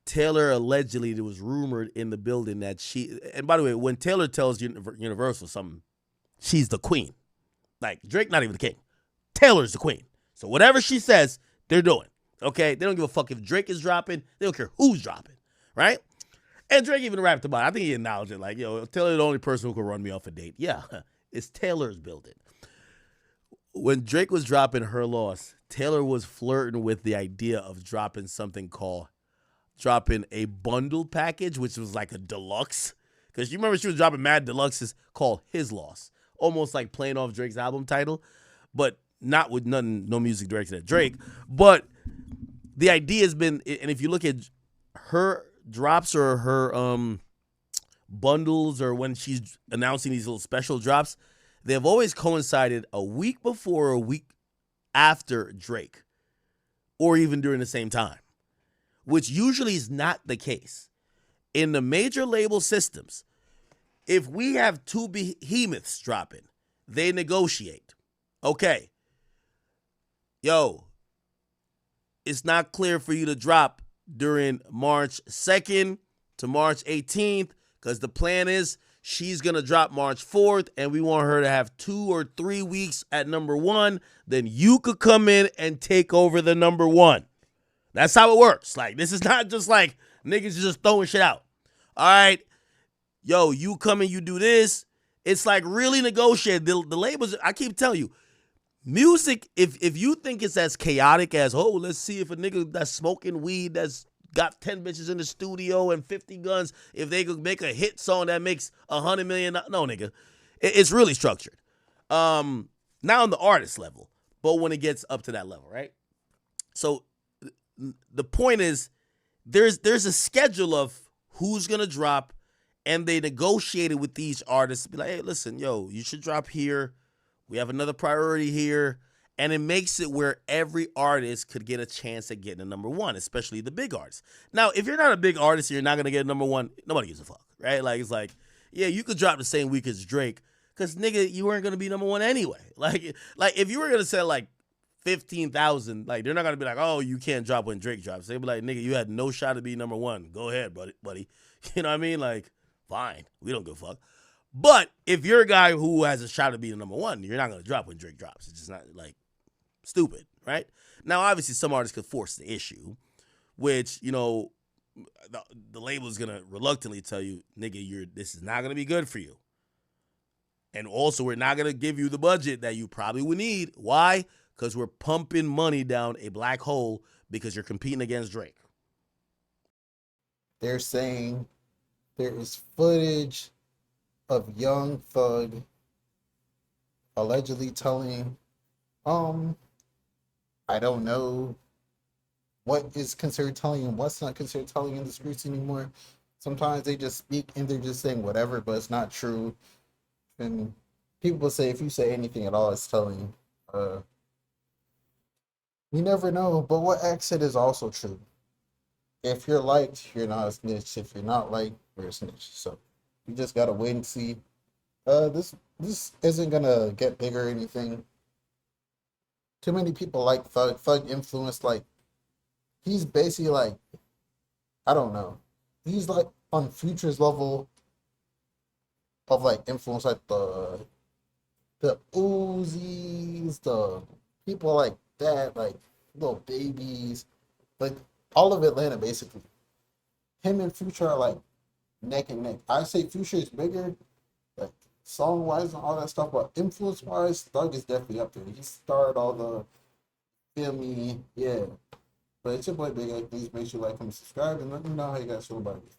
Taylor allegedly, it was rumored in the building that she, and by the way, when Taylor tells Universal something, she's the queen. Like, Drake not even the king. Taylor's the queen. So whatever she says, they're doing. Okay? They don't give a fuck if Drake is dropping. They don't care who's dropping. Right? And Drake even rapped about it. I think he acknowledged it. Like, Taylor's the only person who can run me off a date. Yeah, it's Taylor's building. When Drake was dropping Her Loss, Taylor was flirting with the idea of dropping a bundle package, which was like a deluxe. Because you remember she was dropping mad deluxes called His Loss. Almost like playing off Drake's album title, but not with no music directed at Drake. But the idea has been, and if you look at her drops or her bundles or when she's announcing these little special drops, they have always coincided a week before or a week after Drake, or even during the same time, which usually is not the case. In the major label systems, if we have 2 behemoths dropping, they negotiate. Okay, it's not clear for you to drop during March 2nd to March 18th because the plan is she's going to drop March 4th, and we want her to have 2 or 3 weeks at number 1. Then you could come in and take over the number 1. That's how it works. Like, this is not just like niggas just throwing shit out. All right, you come and you do this. It's like really negotiated. The labels, I keep telling you, music, if you think it's as chaotic as, let's see if a nigga that's smoking weed that's got 10 bitches in the studio and 50 guns, if they could make a hit song that makes $100 million. No, nigga. It's really structured. Not on the artist level, but when it gets up to that level, right? So the point is there's a schedule of who's going to drop And they negotiated with these artists to be like, hey, listen, yo, you should drop here. We have another priority here. And it makes it where every artist could get a chance at getting a number one, especially the big artists. Now, if you're not a big artist and you're not going to get a number one, nobody gives a fuck, right? Like, it's like, yeah, you could drop the same week as Drake because, nigga, you weren't going to be number one anyway. Like if you were going to sell, like, 15,000, like, they're not going to be like, oh, you can't drop when Drake drops. They'd be like, nigga, you had no shot to be number one. Go ahead, buddy. You know what I mean? Like, fine. We don't give a fuck. But if you're a guy who has a shot to be the number one, you're not going to drop when Drake drops. It's just not, like, stupid, right? Now, obviously, some artists could force the issue, which, you know, the label is going to reluctantly tell you, nigga, this is not going to be good for you. And also, we're not going to give you the budget that you probably would need. Why? Because we're pumping money down a black hole because you're competing against Drake. They're saying there is footage of Young Thug allegedly telling, I don't know what is considered telling and what's not considered telling in the streets anymore. Sometimes they just speak and they're just saying whatever, but it's not true. And people say if you say anything at all, it's telling. You never know, but what X said is also true. If you're liked, you're not a snitch. If you're not liked, you're a snitch. So you just gotta wait and see. This isn't gonna get bigger or anything. Too many people like Thug. Thug influenced, like, he's basically like, I don't know. He's like on Future's level of like influence, like the Uzis, the people like that, like little babies, like all of Atlanta basically. Him and Future are like neck and neck. I say Future is bigger, like song wise and all that stuff, but influence wise, Thug is definitely up there. He started all the, feel me, yeah. But it's your boy Big A. Please make sure you like, comment, subscribe, and let me know how you guys feel about it.